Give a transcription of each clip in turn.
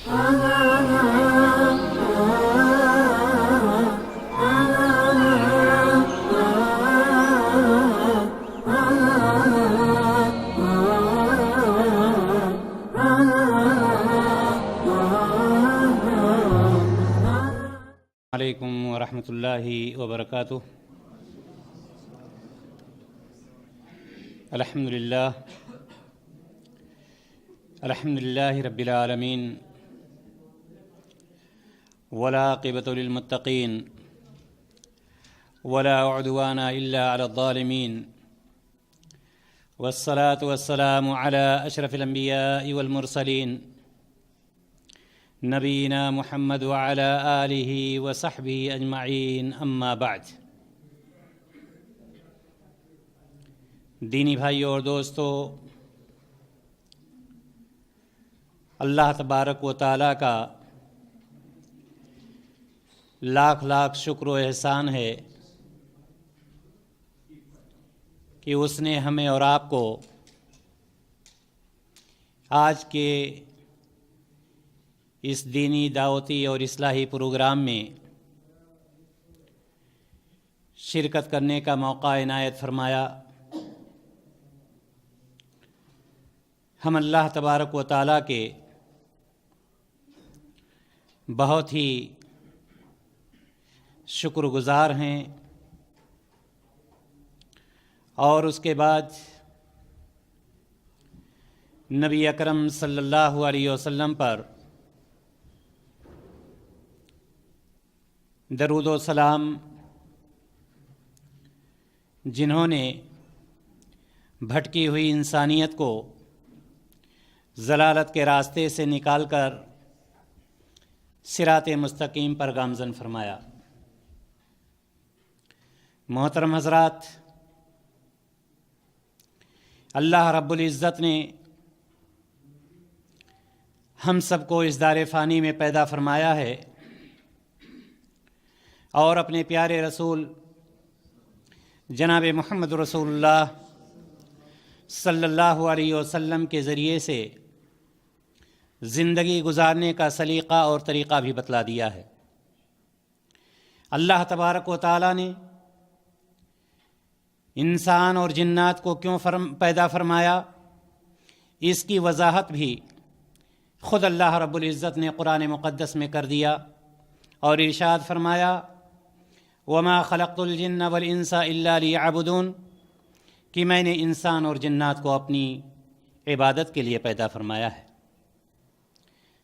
علیکم ورحمۃ اللہ وبرکاتہ۔ الحمد للہ رب العالمین، والعاقبۃ للمتقین، ولا عدوان الا علی الظالمین، والصلاة والسلام علی اشرف الانبیاء والمرسلین، نبینا محمد وعلی آلہ وصحبہ اجمعین، اما بعد۔ دینی بھائیوں اور دوستو، اللہ تبارک و تعالیٰ کا لاکھ لاکھ شکر و احسان ہے کہ اس نے ہمیں اور آپ کو آج کے اس دینی دعوتی اور اصلاحی پروگرام میں شرکت کرنے کا موقع عنایت فرمایا۔ ہم اللہ تبارک و تعالیٰ کے بہت ہی شکر گزار ہیں، اور اس کے بعد نبی اکرم صلی اللہ علیہ وسلم پر درود و سلام، جنہوں نے بھٹکی ہوئی انسانیت کو ضلالت کے راستے سے نکال کر صراط مستقیم پر گامزن فرمایا۔ محترم حضرات، اللہ رب العزت نے ہم سب کو اس دار فانی میں پیدا فرمایا ہے، اور اپنے پیارے رسول جناب محمد رسول اللہ صلی اللہ علیہ وسلم کے ذریعے سے زندگی گزارنے کا سلیقہ اور طریقہ بھی بتلا دیا ہے۔ اللہ تبارک و تعالیٰ نے انسان اور جنات کو کیوں پیدا فرمایا، اس کی وضاحت بھی خود اللہ رب العزت نے قرآن مقدس میں کر دیا، اور ارشاد فرمایا وما خلقت الجن والانس الا لیعبدون، کہ میں نے انسان اور جنات کو اپنی عبادت کے لیے پیدا فرمایا ہے۔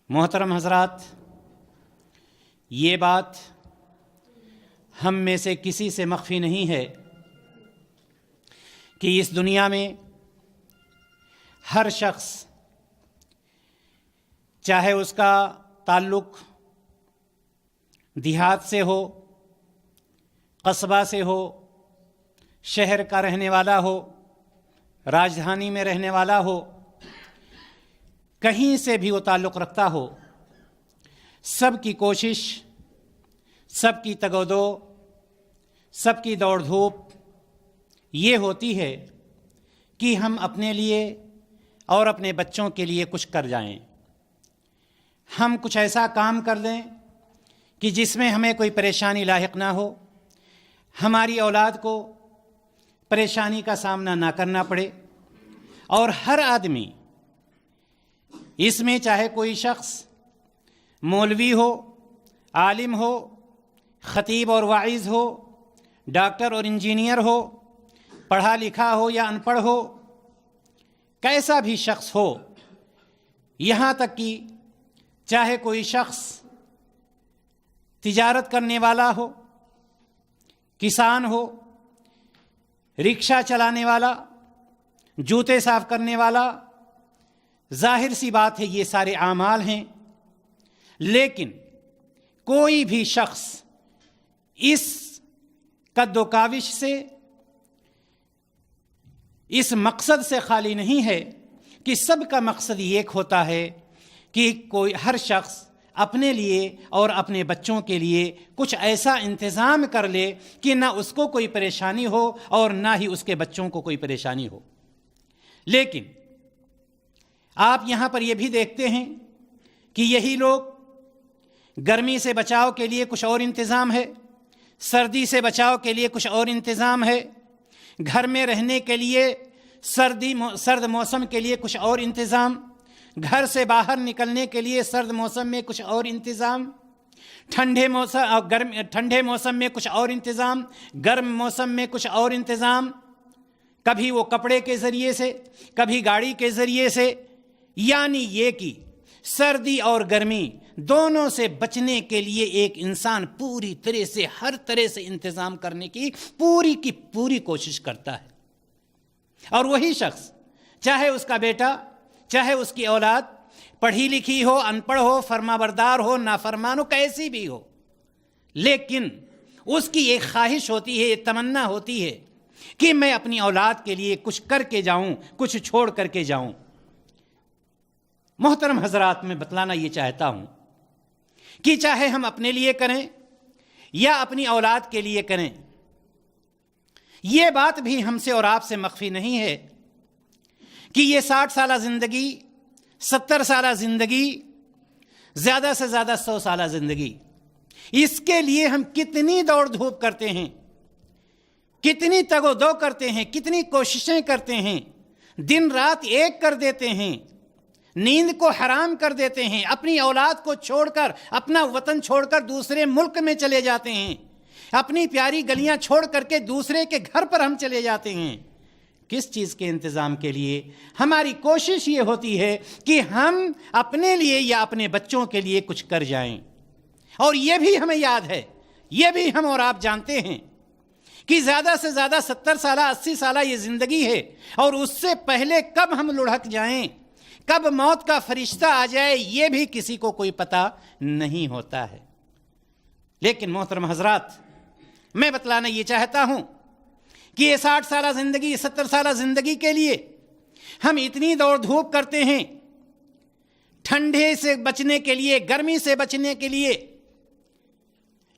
محترم حضرات، یہ بات ہم میں سے کسی سے مخفی نہیں ہے کہ اس دنیا میں ہر شخص، چاہے اس کا تعلق دیہات سے ہو، قصبہ سے ہو، شہر کا رہنے والا ہو، راجدھانی میں رہنے والا ہو، کہیں سے بھی وہ تعلق رکھتا ہو، سب کی کوشش، سب کی تگ و دو، سب کی دوڑ دھوپ یہ ہوتی ہے کہ ہم اپنے لیے اور اپنے بچوں کے لیے کچھ کر جائیں، ہم کچھ ایسا کام کر دیں کہ جس میں ہمیں کوئی پریشانی لاحق نہ ہو، ہماری اولاد کو پریشانی کا سامنا نہ کرنا پڑے۔ اور ہر آدمی اس میں، چاہے کوئی شخص مولوی ہو، عالم ہو، خطیب اور واعظ ہو، ڈاکٹر اور انجینئر ہو، پڑھا لکھا ہو یا ان پڑھ ہو، کیسا بھی شخص ہو، یہاں تک کہ چاہے کوئی شخص تجارت کرنے والا ہو، کسان ہو، رکشہ چلانے والا، جوتے صاف کرنے والا، ظاہر سی بات ہے یہ سارے اعمال ہیں، لیکن کوئی بھی شخص اس قد و کاوش سے، اس مقصد سے خالی نہیں ہے کہ سب کا مقصد ایک ہوتا ہے کہ ہر شخص اپنے لیے اور اپنے بچوں کے لیے کچھ ایسا انتظام کر لے کہ نہ اس کو کوئی پریشانی ہو اور نہ ہی اس کے بچوں کو کوئی پریشانی ہو۔ لیکن آپ یہاں پر یہ بھی دیکھتے ہیں کہ یہی لوگ گرمی سے بچاؤ کے لیے کچھ اور انتظام ہے، سردی سے بچاؤ کے لیے کچھ اور انتظام ہے، گھر میں رہنے کے لیے سرد موسم کے لیے کچھ اور انتظام، گھر سے باہر نکلنے کے لیے سرد موسم میں کچھ اور انتظام، ٹھنڈے موسم میں کچھ اور انتظام، گرم موسم میں کچھ اور انتظام، کبھی وہ کپڑے کے ذریعے سے، کبھی گاڑی کے ذریعے سے، یعنی یہ کہ سردی اور گرمی دونوں سے بچنے کے لیے ایک انسان پوری طرح سے ہر طرح سے انتظام کرنے کی پوری کوشش کرتا ہے۔ اور وہی شخص، چاہے اس کا بیٹا، چاہے اس کی اولاد پڑھی لکھی ہو، ان پڑھ ہو، فرما بردار ہو، نافرمان ہو، کیسی بھی ہو، لیکن اس کی ایک خواہش ہوتی ہے، ایک تمنا ہوتی ہے کہ میں اپنی اولاد کے لیے کچھ کر کے جاؤں، کچھ چھوڑ کر کے جاؤں۔ محترم حضرات، میں بتلانا یہ چاہتا ہوں کہ چاہے ہم اپنے لیے کریں یا اپنی اولاد کے لیے کریں، یہ بات بھی ہم سے اور آپ سے مخفی نہیں ہے کہ یہ 60 سالہ زندگی، 70 سالہ زندگی، زیادہ سے زیادہ 100 سالہ زندگی، اس کے لیے ہم کتنی دوڑ دھوپ کرتے ہیں، کتنی تگ و دو کرتے ہیں، کتنی کوششیں کرتے ہیں، دن رات ایک کر دیتے ہیں، نیند کو حرام کر دیتے ہیں، اپنی اولاد کو چھوڑ کر، اپنا وطن چھوڑ کر دوسرے ملک میں چلے جاتے ہیں، اپنی پیاری گلیاں چھوڑ کر کے دوسرے کے گھر پر ہم چلے جاتے ہیں۔ کس چیز کے انتظام کے لیے؟ ہماری کوشش یہ ہوتی ہے کہ ہم اپنے لیے یا اپنے بچوں کے لیے کچھ کر جائیں۔ اور یہ بھی ہمیں یاد ہے، یہ بھی ہم اور آپ جانتے ہیں کہ زیادہ سے زیادہ 70 سالہ 80 سالہ یہ زندگی ہے، اور اس سے پہلے کب ہم لڑھک جائیں، کب موت کا فرشتہ آ جائے، یہ بھی کسی کو کوئی پتہ نہیں ہوتا ہے۔ لیکن محترم حضرات، میں بتلانا یہ چاہتا ہوں کہ یہ 60 سالہ زندگی، 70 سالہ زندگی کے لیے ہم اتنی دوڑ دھوپ کرتے ہیں، ٹھنڈے سے بچنے کے لیے، گرمی سے بچنے کے لیے،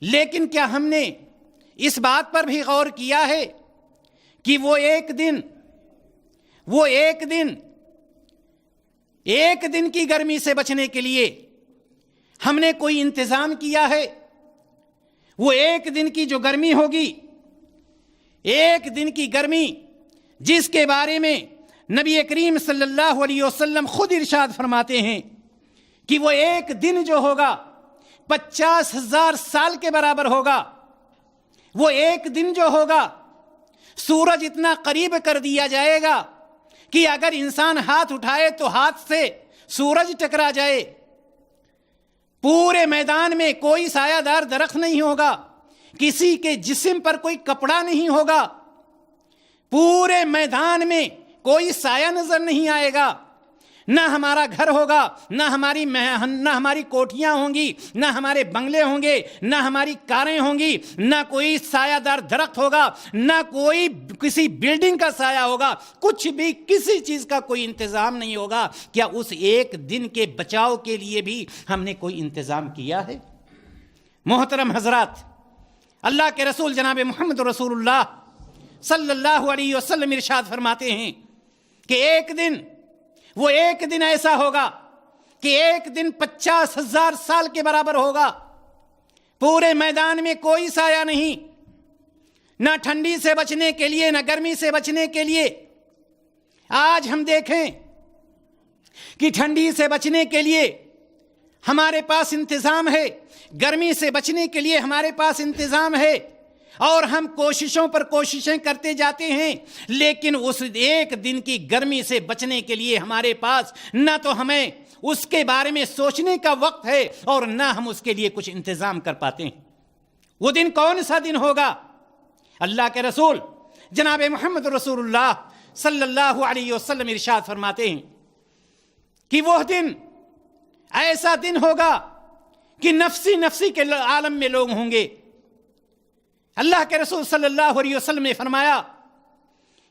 لیکن کیا ہم نے اس بات پر بھی غور کیا ہے کہ وہ ایک دن کی گرمی سے بچنے کے لیے ہم نے کوئی انتظام کیا ہے؟ وہ ایک دن کی جو گرمی ہوگی، ایک دن کی گرمی جس کے بارے میں نبی کریم صلی اللہ علیہ وسلم خود ارشاد فرماتے ہیں کہ وہ ایک دن جو ہوگا 50,000 سال کے برابر ہوگا۔ وہ ایک دن جو ہوگا سورج اتنا قریب کر دیا جائے گا کہ اگر انسان ہاتھ اٹھائے تو ہاتھ سے سورج ٹکرا جائے۔ پورے میدان میں کوئی سایہ دار درخت نہیں ہوگا، کسی کے جسم پر کوئی کپڑا نہیں ہوگا، پورے میدان میں کوئی سایہ نظر نہیں آئے گا، نہ ہمارا گھر ہوگا، نہ ہماری کوٹھیاں ہوں گی، نہ ہمارے بنگلے ہوں گے، نہ ہماری کاریں ہوں گی، نہ کوئی سایہ دار درخت ہوگا، نہ کوئی کسی بلڈنگ کا سایہ ہوگا، کچھ بھی کسی چیز کا کوئی انتظام نہیں ہوگا۔ کیا اس ایک دن کے بچاؤ کے لیے بھی ہم نے کوئی انتظام کیا ہے؟ محترم حضرات، اللہ کے رسول جناب محمد رسول اللہ صلی اللہ علیہ وسلم ارشاد فرماتے ہیں کہ وہ ایک دن ایسا ہوگا کہ ایک دن 50,000 سال کے برابر ہوگا۔ پورے میدان میں کوئی سایہ نہیں، نہ ٹھنڈی سے بچنے کے لیے، نہ گرمی سے بچنے کے لیے۔ آج ہم دیکھیں کہ ٹھنڈی سے بچنے کے لیے ہمارے پاس انتظام ہے، گرمی سے بچنے کے لیے ہمارے پاس انتظام ہے، اور ہم کوششوں پر کوششیں کرتے جاتے ہیں، لیکن اس ایک دن کی گرمی سے بچنے کے لیے ہمارے پاس نہ تو ہمیں اس کے بارے میں سوچنے کا وقت ہے، اور نہ ہم اس کے لیے کچھ انتظام کر پاتے ہیں۔ وہ دن کون سا دن ہوگا؟ اللہ کے رسول جناب محمد رسول اللہ صلی اللہ علیہ وسلم ارشاد فرماتے ہیں کہ وہ دن ایسا دن ہوگا کہ نفسی نفسی کے عالم میں لوگ ہوں گے۔ اللہ کے رسول صلی اللہ علیہ وسلم نے فرمایا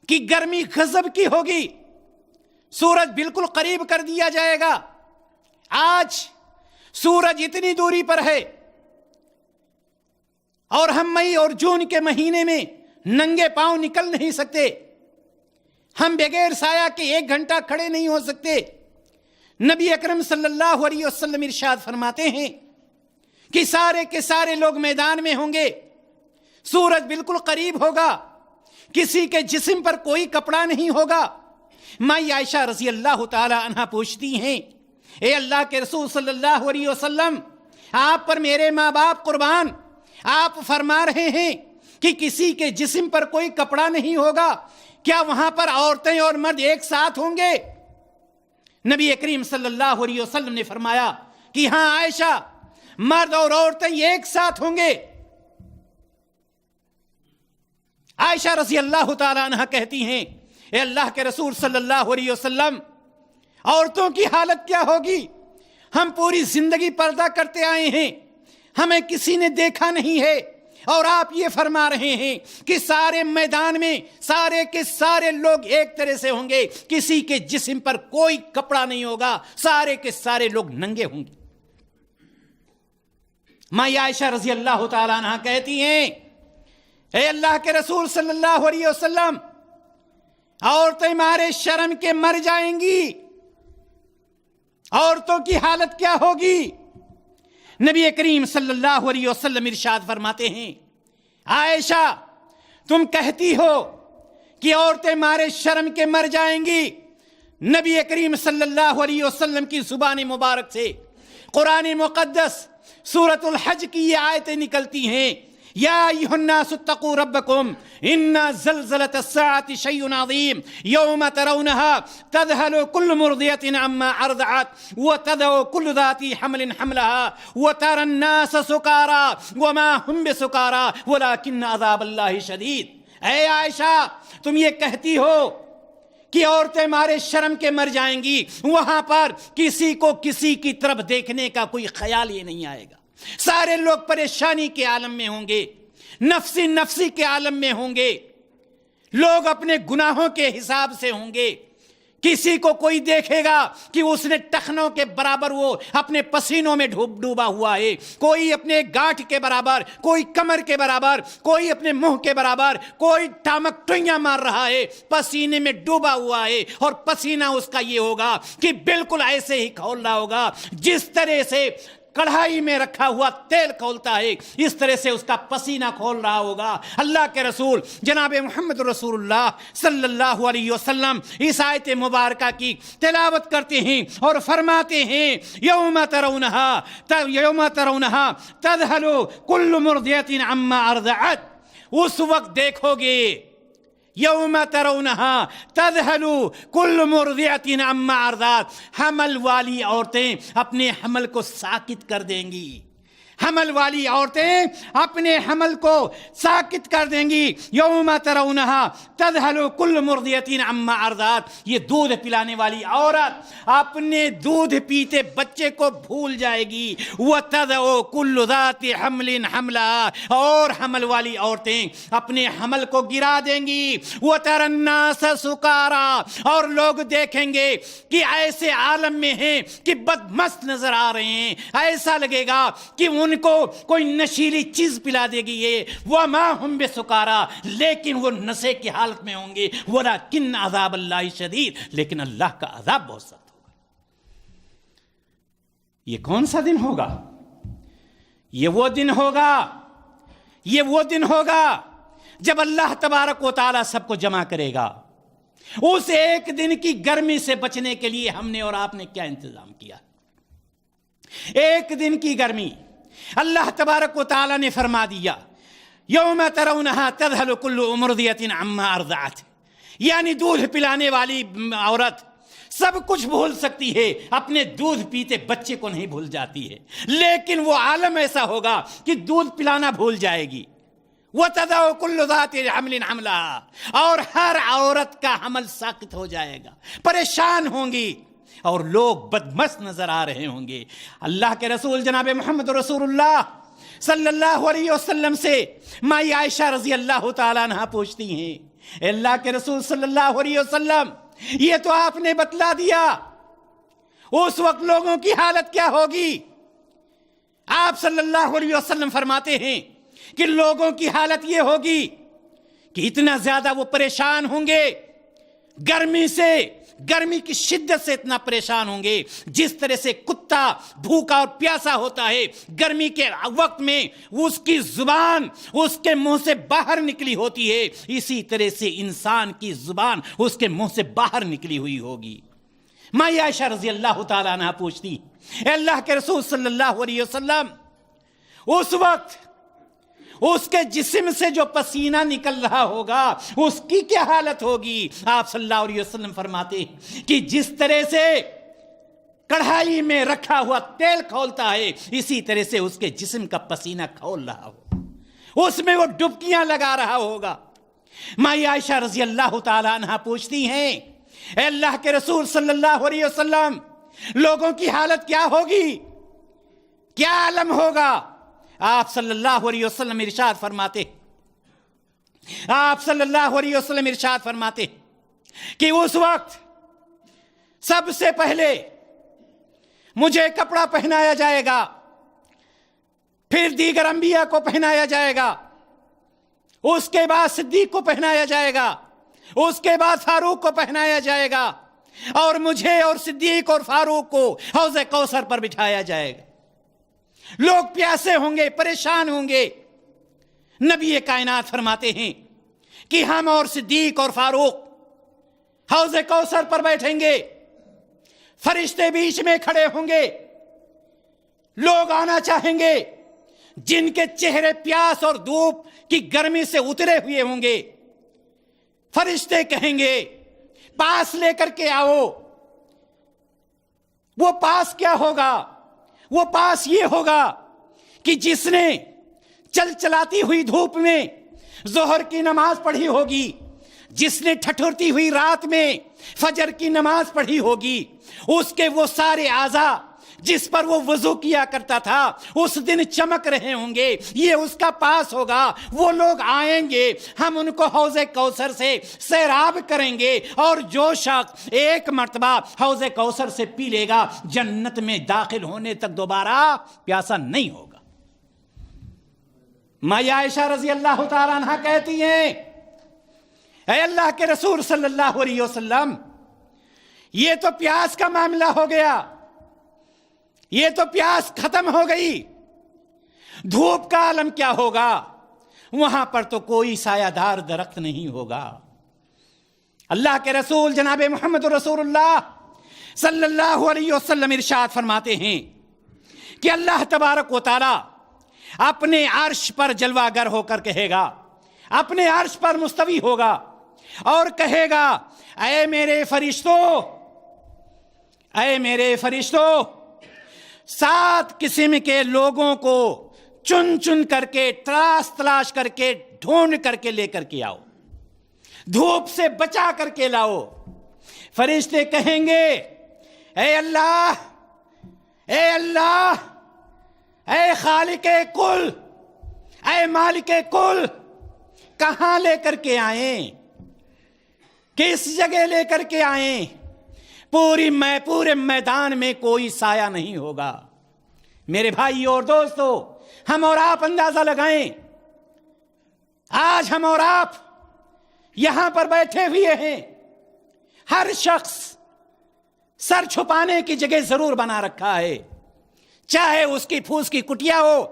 کہ گرمی غضب کی ہوگی، سورج بالکل قریب کر دیا جائے گا۔ آج سورج اتنی دوری پر ہے، اور ہم مئی اور جون کے مہینے میں ننگے پاؤں نکل نہیں سکتے، ہم بغیر سایہ کے 1 گھنٹہ کھڑے نہیں ہو سکتے۔ نبی اکرم صلی اللہ علیہ وسلم ارشاد فرماتے ہیں کہ سارے کے سارے لوگ میدان میں ہوں گے، سورج بالکل قریب ہوگا، کسی کے جسم پر کوئی کپڑا نہیں ہوگا۔ مائی عائشہ رضی اللہ تعالی عنہا پوچھتی ہیں، اے اللہ کے رسول صلی اللہ علیہ وسلم، آپ پر میرے ماں باپ قربان، آپ فرما رہے ہیں کہ کسی کے جسم پر کوئی کپڑا نہیں ہوگا، کیا وہاں پر عورتیں اور مرد ایک ساتھ ہوں گے؟ نبی کریم صلی اللہ علیہ وسلم نے فرمایا کہ ہاں عائشہ، مرد اور عورتیں ایک ساتھ ہوں گے۔ عائشہ رضی اللہ تعالی عنہ کہتی ہیں، اے اللہ کے رسول صلی اللہ علیہ وسلم، عورتوں کی حالت کیا ہوگی؟ ہم پوری زندگی پردہ کرتے آئے ہیں، ہمیں کسی نے دیکھا نہیں ہے، اور آپ یہ فرما رہے ہیں کہ سارے میدان میں سارے کے سارے لوگ ایک طرح سے ہوں گے، کسی کے جسم پر کوئی کپڑا نہیں ہوگا، سارے کے سارے لوگ ننگے ہوں گے۔ ماں عائشہ رضی اللہ تعالیٰ عنہ کہتی ہیں، اے اللہ کے رسول صلی اللہ علیہ وسلم، عورتیں مارے شرم کے مر جائیں گی، عورتوں کی حالت کیا ہوگی؟ نبی کریم صلی اللہ علیہ وسلم ارشاد فرماتے ہیں، عائشہ تم کہتی ہو کہ عورتیں مارے شرم کے مر جائیں گی، نبی کریم صلی اللہ علیہ وسلم کی زبان مبارک سے قرآن مقدس سورۃ الحج کی یہ آیتیں نکلتی ہیں، یا ایھا الناس اتقوا ربکم ان زلزلۃ الساعۃ شیء عظیم یوم ترونها تذهل كل مرضیۃ عما ارضعت وتضع كل ذات حمل حملها وترى الناس سکارى وما هم بسکارى ولكن عذاب اللہ شدید۔ اے عائشہ، تم یہ کہتی ہو کہ عورتیں مارے شرم کے مر جائیں گی، وہاں پر کسی کو کسی کی طرف دیکھنے کا کوئی خیال ہی نہیں آئے گا، سارے لوگ پریشانی کے عالم میں ہوں گے، نفسی نفسی کے عالم میں ہوں گے، لوگ اپنے گناہوں کے حساب سے ہوں گے، کسی کو کوئی دیکھے گا کہ اس نے ٹخنوں کے برابر وہ اپنے پسینوں میں ڈوبا ہوا ہے، کوئی اپنے گانٹھ کے برابر، کوئی کمر کے برابر، کوئی اپنے منہ کے برابر، کوئی ٹامک ٹوئیاں مار رہا ہے، پسینے میں ڈوبا ہوا ہے، اور پسینہ اس کا یہ ہوگا کہ بالکل ایسے ہی کھول رہا ہوگا جس طرح سے کڑھائی میں رکھا ہوا تیل کھولتا ہے، اس طرح سے اس کا پسینہ کھول رہا ہوگا۔ اللہ کے رسول جناب محمد رسول اللہ صلی اللہ علیہ وسلم اس آیت مبارکہ کی تلاوت کرتے ہیں اور فرماتے ہیں، یوم ترونہا تذہل کل مرضیۃ عما ارضعت، اس وقت دیکھو گے، یوم ترونہا تذہل کل مرضعۃ عما ارضعت، حمل والی عورتیں اپنے حمل کو ساکت کر دیں گی، حمل والی عورتیں اپنے حمل کو ساکت کر دیں گی۔ یوم ترونہا تذہل کل مرضعۃ عما ارضعت، یہ دودھ پلانے والی عورت اپنے دودھ پیتے بچے کو بھول جائے گی، وتضع کل ذات حمل حملها، اور حمل والی عورتیں اپنے حمل کو گرا دیں گی، وتری الناس سکارى، اور لوگ دیکھیں گے کہ ایسے عالم میں ہیں کہ بدمست نظر آ رہے ہیں، ایسا لگے گا کہ ان کو کوئی نشیلی چیز پلا دے گی، وما هم بسکارى، لیکن وہ نشے کی حالت میں ہوں گے، ولکن عذاب اللہ شدید، لیکن اللہ کا عذاب بہت سخت ہوگا۔ یہ کون سا دن ہوگا؟ یہ وہ دن ہوگا، یہ وہ دن ہوگا جب اللہ تبارک و تعالی سب کو جمع کرے گا۔ اس ایک دن کی گرمی سے بچنے کے لیے ہم نے اور آپ نے کیا انتظام کیا؟ ایک دن کی گرمی اللہ تبارک و تعالی نے فرما دیا، یوم ترونہا تذہل کل مرضعۃ عما ارضعت، یعنی دودھ پلانے والی عورت سب کچھ بھول سکتی ہے، اپنے دودھ پیتے بچے کو نہیں بھول جاتی ہے، لیکن وہ عالم ایسا ہوگا کہ دودھ پلانا بھول جائے گی۔ وَتَضَعُ كُلُّ ذَاتِ حَمْلٍ حَمْلَهَا، اور ہر عورت کا حمل ساقط ہو جائے گا، پریشان ہوں گی، اور لوگ بدمست نظر آ رہے ہوں گے۔ اللہ کے رسول جناب محمد رسول اللہ صلی اللہ علیہ وسلم سے مائی عائشہ رضی اللہ تعالیٰ عنہ پوچھتی ہیں، اے اللہ کے رسول صلی اللہ علیہ وسلم، یہ تو آپ نے بتلا دیا، اس وقت لوگوں کی حالت کیا ہوگی؟ آپ صلی اللہ علیہ وسلم فرماتے ہیں کہ لوگوں کی حالت یہ ہوگی کہ اتنا زیادہ وہ پریشان ہوں گے، گرمی سے گرمی کی شدت سے اتنا پریشان ہوں گے جس طرح سے کتا بھوکا اور پیاسا ہوتا ہے، گرمی کے وقت میں اس کی زبان اس کے منہ سے باہر نکلی ہوتی ہے، اسی طرح سے انسان کی زبان اس کے منہ سے باہر نکلی ہوئی ہوگی۔ ماں عائشہ رضی اللہ تعالیٰ عنہ پوچھتی، اے اللہ کے رسول صلی اللہ علیہ وسلم، اس وقت اس کے جسم سے جو پسینہ نکل رہا ہوگا اس کی کیا حالت ہوگی؟ آپ صلی اللہ علیہ وسلم فرماتے ہیں کہ جس طرح سے کڑھائی میں رکھا ہوا تیل کھولتا ہے اسی طرح سے اس کے جسم کا پسینہ کھول رہا ہو، اس میں وہ ڈبکیاں لگا رہا ہوگا۔ ماں عائشہ رضی اللہ تعالیٰ عنہ پوچھتی ہیں، اے اللہ کے رسول صلی اللہ علیہ وسلم، لوگوں کی حالت کیا ہوگی، کیا عالم ہوگا؟ آپ صلی اللہ علیہ وسلم ارشاد فرماتے کہ اس وقت سب سے پہلے مجھے کپڑا پہنایا جائے گا، پھر دیگر انبیاء کو پہنایا جائے گا، اس کے بعد صدیق کو پہنایا جائے گا، اس کے بعد فاروق کو پہنایا جائے گا، اور مجھے اور صدیق اور فاروق کو حوض کوثر پر بٹھایا جائے گا۔ لوگ پیاسے ہوں گے، پریشان ہوں گے۔ نبی کائنات فرماتے ہیں کہ ہم اور صدیق اور فاروق حوض کوثر پر بیٹھیں گے، فرشتے بیچ میں کھڑے ہوں گے، لوگ آنا چاہیں گے جن کے چہرے پیاس اور دھوپ کی گرمی سے اترے ہوئے ہوں گے، فرشتے کہیں گے پاس لے کر کے آؤ۔ وہ پاس کیا ہوگا؟ وہ پاس یہ ہوگا کہ جس نے چل چلاتی ہوئی دھوپ میں ظہر کی نماز پڑھی ہوگی، جس نے ٹھٹھرتی ہوئی رات میں فجر کی نماز پڑھی ہوگی، اس کے وہ سارے اعضاء جس پر وہ وضو کیا کرتا تھا اس دن چمک رہے ہوں گے، یہ اس کا پاس ہوگا۔ وہ لوگ آئیں گے، ہم ان کو حوض کوثر سے سیراب کریں گے، اور جو شخص ایک مرتبہ حوض کوثر سے پی لے گا جنت میں داخل ہونے تک دوبارہ پیاسا نہیں ہوگا۔ ماں عائشہ رضی اللہ تعالیٰ عنہ کہتی ہیں، اے اللہ کے رسول صلی اللہ علیہ وسلم، یہ تو پیاس کا معاملہ ہو گیا، یہ تو پیاس ختم ہو گئی، دھوپ کا عالم کیا ہوگا؟ وہاں پر تو کوئی سایہ دار درخت نہیں ہوگا۔ اللہ کے رسول جناب محمد رسول اللہ صلی اللہ علیہ وسلم ارشاد فرماتے ہیں کہ اللہ تبارک و تعالی اپنے عرش پر جلوہ گر ہو کر کہے گا، اپنے عرش پر مستوی ہوگا اور کہے گا، اے میرے فرشتوں، اے میرے فرشتوں، 7 قسم کے لوگوں کو چن چن کر کے، تلاش تلاش کر کے، ڈھونڈ کر کے لے کر کے آؤ، دھوپ سے بچا کر کے لاؤ۔ فرشتے کہیں گے، اے اللہ، اے اللہ، اے خالق کل، اے مالک کل، کہاں لے کر کے آئیں، کس جگہ لے کر کے آئیں؟ پورے میدان میں کوئی سایہ نہیں ہوگا۔ میرے بھائی اور دوستو، ہم اور آپ اندازہ لگائیں، آج ہم اور آپ یہاں پر بیٹھے ہوئے ہیں، ہر شخص سر چھپانے کی جگہ ضرور بنا رکھا ہے، چاہے اس کی پھوس کی کٹیا ہو،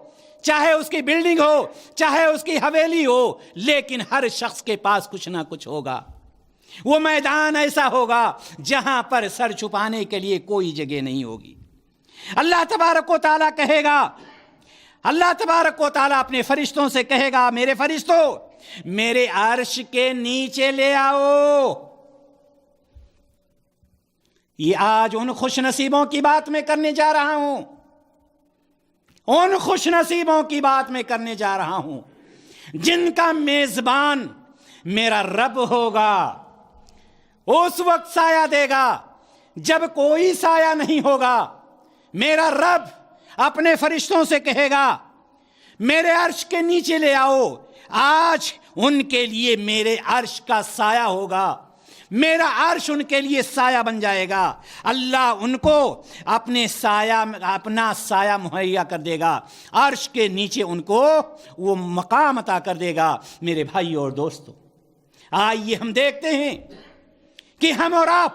چاہے اس کی بلڈنگ ہو، چاہے اس کی حویلی ہو، لیکن ہر شخص کے پاس کچھ نہ کچھ ہوگا۔ وہ میدان ایسا ہوگا جہاں پر سر چھپانے کے لیے کوئی جگہ نہیں ہوگی۔ اللہ تبارک و تعالیٰ کہے گا، اللہ تبارک و تعالیٰ اپنے فرشتوں سے کہے گا، میرے فرشتوں، میرے عرش کے نیچے لے آؤ۔ یہ آج ان خوش نصیبوں کی بات میں کرنے جا رہا ہوں، ان خوش نصیبوں کی بات میں کرنے جا رہا ہوں جن کا میزبان میرا رب ہوگا۔ اس وقت سایہ دے گا جب کوئی سایہ نہیں ہوگا۔ میرا رب اپنے فرشتوں سے کہے گا، میرے عرش کے نیچے لے آؤ۔ آج ان کے لیے میرے عرش کا سایہ ہوگا، میرا عرش ان کے لیے سایہ بن جائے گا۔ اللہ ان کو اپنا سایہ مہیا کر دے گا، عرش کے نیچے ان کو وہ مقام عطا کر دے گا۔ میرے بھائی اور دوستو، آئیے ہم دیکھتے ہیں کہ ہم اور آپ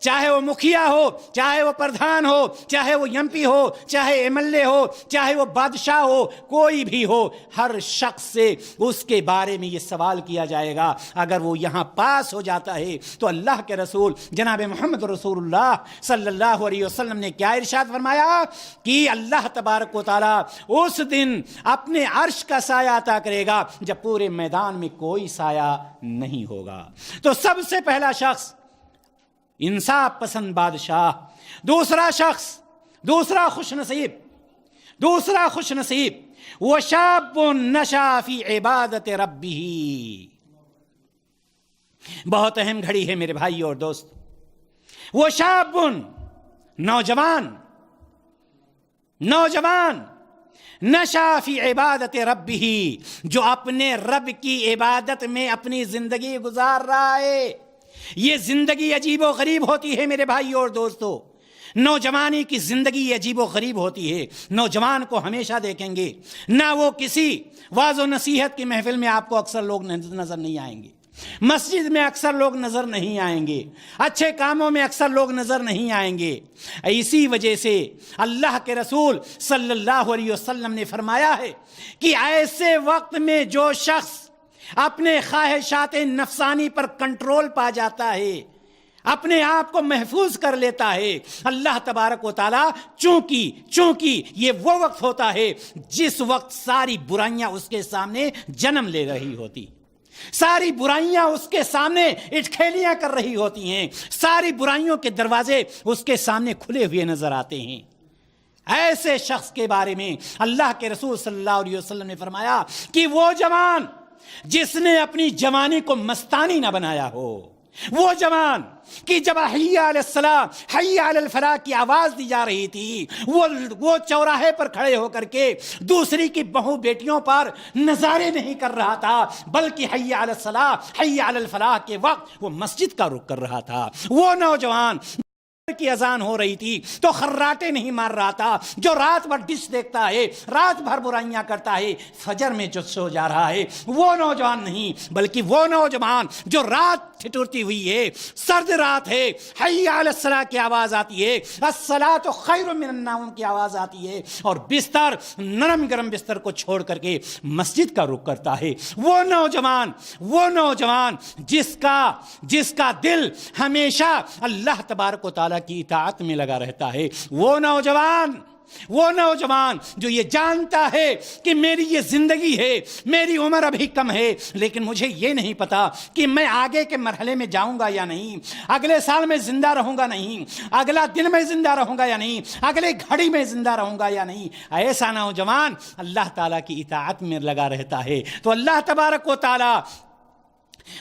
چاہے وہ مکھیا ہو، چاہے وہ پردھان ہو، چاہے وہ ایم پی ہو، چاہے ایم ایل اے ہو، چاہے وہ بادشاہ ہو، کوئی بھی ہو، ہر شخص سے اس کے بارے میں یہ سوال کیا جائے گا۔ اگر وہ یہاں پاس ہو جاتا ہے تو اللہ کے رسول جناب محمد رسول اللہ صلی اللہ علیہ وسلم نے کیا ارشاد فرمایا کہ اللہ تبارک و تعالیٰ اس دن اپنے عرش کا سایہ عطا کرے گا جب پورے میدان میں کوئی سایہ نہیں ہوگا۔ تو سب سے پہلا شخص انصاف پسند بادشاہ، دوسرا شخص، دوسرا خوش نصیب وہ شاب نشا فی عبادت ربہ۔ بہت اہم گھڑی ہے میرے بھائی اور دوست، وہ شاب، نوجوان نشا فی عبادت ربہ، جو اپنے رب کی عبادت میں اپنی زندگی گزار رہا ہے۔ یہ زندگی عجیب و غریب ہوتی ہے میرے بھائی اور دوستو، نوجوانی کی زندگی عجیب و غریب ہوتی ہے۔ نوجوان کو ہمیشہ دیکھیں گے نہ وہ کسی واعظ و نصیحت کی محفل میں آپ کو اکثر لوگ نظر نہیں آئیں گے، مسجد میں اکثر لوگ نظر نہیں آئیں گے، اچھے کاموں میں اکثر لوگ نظر نہیں آئیں گے۔ اسی وجہ سے اللہ کے رسول صلی اللہ علیہ وسلم نے فرمایا ہے کہ ایسے وقت میں جو شخص اپنے خواہشات نفسانی پر کنٹرول پا جاتا ہے، اپنے آپ کو محفوظ کر لیتا ہے، اللہ تبارک و تعالیٰ چونکہ یہ وہ وقت ہوتا ہے جس وقت ساری برائیاں اس کے سامنے جنم لے رہی ہوتی، ساری برائیاں اس کے سامنے اٹکھیلیاں کر رہی ہوتی ہیں، ساری برائیوں کے دروازے اس کے سامنے کھلے ہوئے نظر آتے ہیں۔ ایسے شخص کے بارے میں اللہ کے رسول صلی اللہ علیہ وسلم نے فرمایا کہ وہ جوان جس نے اپنی جوانی کو مستانی نہ بنایا ہو، وہ جوان کہ جب حی علی الصلاۃ حی علی الفلاح کی آواز دی جا رہی تھی، وہ چوراہے پر کھڑے ہو کر کے دوسری کی بہو بیٹیوں پر نظارے نہیں کر رہا تھا، بلکہ حی علی الصلاۃ حی علی الفلاح کے وقت وہ مسجد کا رخ کر رہا تھا۔ وہ نوجوان کی اذان ہو رہی تھی تو خراٹے نہیں مار رہا تھا، جو رات بھر ڈش دیکھتا ہے، رات بھر برائیاں کرتا ہے، فجر میں جو سو جا رہا ہے وہ نوجوان نہیں، بلکہ وہ نوجوان جو رات ٹھٹورتی ہوئی ہے، سرد رات ہے، حی علی الصلاۃ کی آواز آتی ہے، الصلاۃ خیر من النوم کی آواز آتی ہے، اور بستر، نرم گرم بستر کو چھوڑ کر کے مسجد کا رخ کرتا ہے۔ وہ نوجوان جس کا دل ہمیشہ اللہ تبارک و تعالیٰ کی اطاعت میں لگا رہتا ہے، وہ نوجوان جو یہ جانتا ہے کہ میری یہ زندگی ہے، میری عمر ابھی کم ہے، لیکن مجھے یہ نہیں پتا کہ میں آگے کے مرحلے میں جاؤں گا یا نہیں، اگلے سال میں زندہ رہوں گا نہیں، اگلا دن میں زندہ رہوں گا یا نہیں، اگلے گھڑی میں زندہ رہوں گا یا نہیں۔ ایسا نوجوان اللہ تعالیٰ کی اطاعت میں لگا رہتا ہے۔ تو اللہ تبارک و تعالیٰ،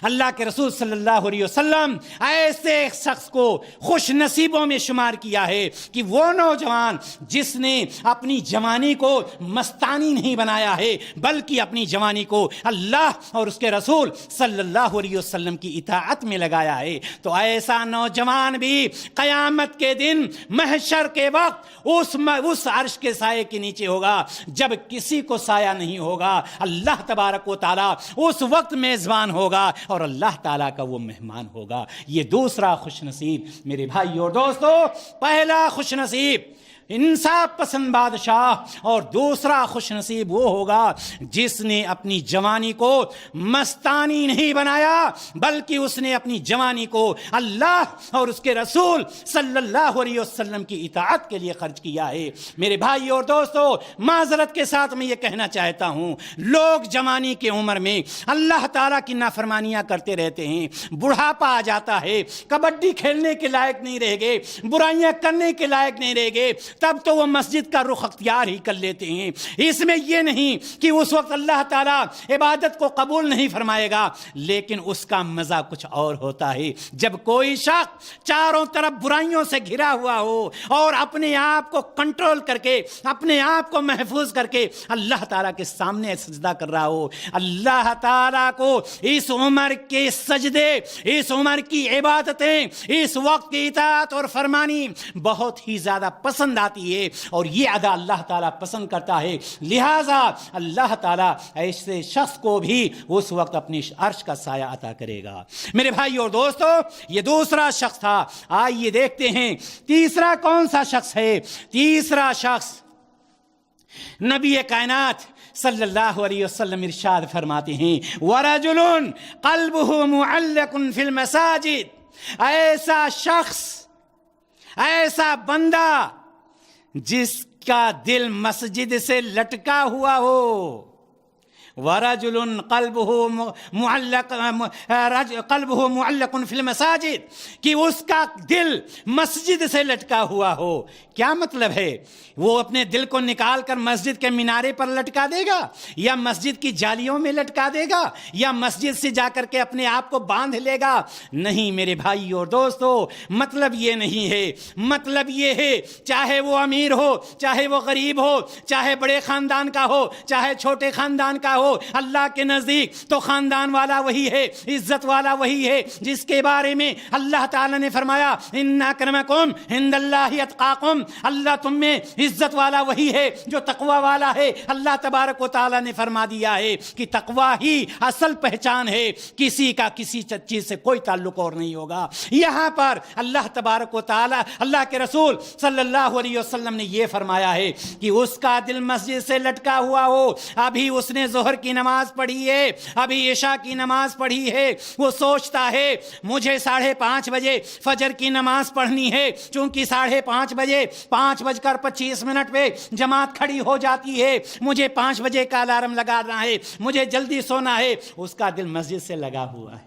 اللہ کے رسول صلی اللہ علیہ وسلم ایسے ایک شخص کو خوش نصیبوں میں شمار کیا ہے کہ وہ نوجوان جس نے اپنی جوانی کو مستانی نہیں بنایا ہے، بلکہ اپنی جوانی کو اللہ اور اس کے رسول صلی اللہ علیہ وسلم کی اطاعت میں لگایا ہے۔ تو ایسا نوجوان بھی قیامت کے دن محشر کے وقت اس عرش کے سائے کے نیچے ہوگا جب کسی کو سایہ نہیں ہوگا۔ اللہ تبارک و تعالیٰ اس وقت میزبان ہوگا اور اللہ تعالیٰ کا وہ مہمان ہوگا۔ یہ دوسرا خوش نصیب میرے بھائی اور دوستو، پہلا خوش نصیب انصاف پسند بادشاہ، اور دوسرا خوش نصیب وہ ہوگا جس نے اپنی جوانی کو مستانی نہیں بنایا، بلکہ اس نے اپنی جوانی کو اللہ اور اس کے رسول صلی اللہ علیہ وسلم کی اطاعت کے لیے خرچ کیا ہے۔ میرے بھائی اور دوستو، معذرت کے ساتھ میں یہ کہنا چاہتا ہوں، لوگ جوانی کی عمر میں اللہ تعالیٰ کی نافرمانیاں کرتے رہتے ہیں، بڑھاپا آ جاتا ہے، کبڈی کھیلنے کے لائق نہیں رہ گئے، برائیاں کرنے کے لائق نہیں رہ گئے، تب تو وہ مسجد کا رخ اختیار ہی کر لیتے ہیں۔ اس میں یہ نہیں کہ اس وقت اللہ تعالیٰ عبادت کو قبول نہیں فرمائے گا، لیکن اس کا مزہ کچھ اور ہوتا ہے جب کوئی شخص چاروں طرف برائیوں سے گھرا ہوا ہو اور اپنے آپ کو کنٹرول کر کے، اپنے آپ کو محفوظ کر کے اللہ تعالیٰ کے سامنے سجدہ کر رہا ہو۔ اللہ تعالیٰ کو اس عمر کے سجدے، اس عمر کی عبادتیں، اس وقت کی اطاعت اور فرمانی بہت ہی زیادہ پسند دکھاتی ہے، اور یہ ادا اللہ تعالیٰ پسند کرتا ہے، لہٰذا اللہ تعالیٰ ایسے شخص کو بھی اس وقت اپنی عرش کا سایہ عطا کرے گا۔ میرے بھائی اور دوستو، یہ دوسرا شخص تھا۔ آئیے دیکھتے ہیں تیسرا کون سا شخص ہے۔ تیسرا شخص نبی کائنات صلی اللہ علیہ وسلم ارشاد فرماتے ہیں، وَرَجُلٌ قَلْبُهُ مُعَلَّقٌ فِي الْمَسَاجِدِ، ایسا شخص، ایسا بندہ جس کا دل مسجد سے لٹکا ہوا ہو۔ وَرَجُلٌ قَلْبُهُ مُعَلَّقٌ فِي الْمَسَاجِدِ، کہ اس کا دل مسجد سے لٹکا ہوا ہو۔ کیا مطلب ہے؟ وہ اپنے دل کو نکال کر مسجد کے مینارے پر لٹکا دے گا، یا مسجد کی جالیوں میں لٹکا دے گا، یا مسجد سے جا کر کے اپنے آپ کو باندھ لے گا؟ نہیں میرے بھائی اور دوستو، مطلب یہ نہیں ہے۔ مطلب یہ ہے چاہے وہ امیر ہو، چاہے وہ غریب ہو، چاہے بڑے خاندان کا ہو، چاہے چھوٹے خاندان کا ہو، اللہ کے نزدیک تو خاندان والا وہی ہے، عزت والا وہی ہے جس کے بارے میں اللہ تعالیٰ نے فرمایا ان اکرمکم عند اللہ اتقاکم، اللہ تم میں عزت والا وہی ہے جو تقوی والا ہے۔ اللہ تبارک و تعالیٰ نے فرما دیا ہے کہ تقوی ہی اصل پہچان ہے، کسی کا کسی چیز سے کوئی تعلق اور نہیں ہوگا۔ یہاں پر اللہ تبارک و تعالیٰ، اللہ کے رسول صلی اللہ علیہ وسلم نے یہ فرمایا ہے کہ اس کا دل مسجد سے لٹکا ہوا ہو، ابھی اس نے ظہر کی نماز پڑھی ہے، ابھی عشاء کی نماز پڑھی ہے، وہ سوچتا ہے مجھے 5:30 بجے فجر کی نماز پڑھنی ہے، چونکہ 5:30 بجے 5:25 پہ جماعت کھڑی ہو جاتی ہے، مجھے 5 بجے کا الارم لگانا ہے، مجھے جلدی سونا ہے۔ اس کا دل مسجد سے لگا ہوا ہے،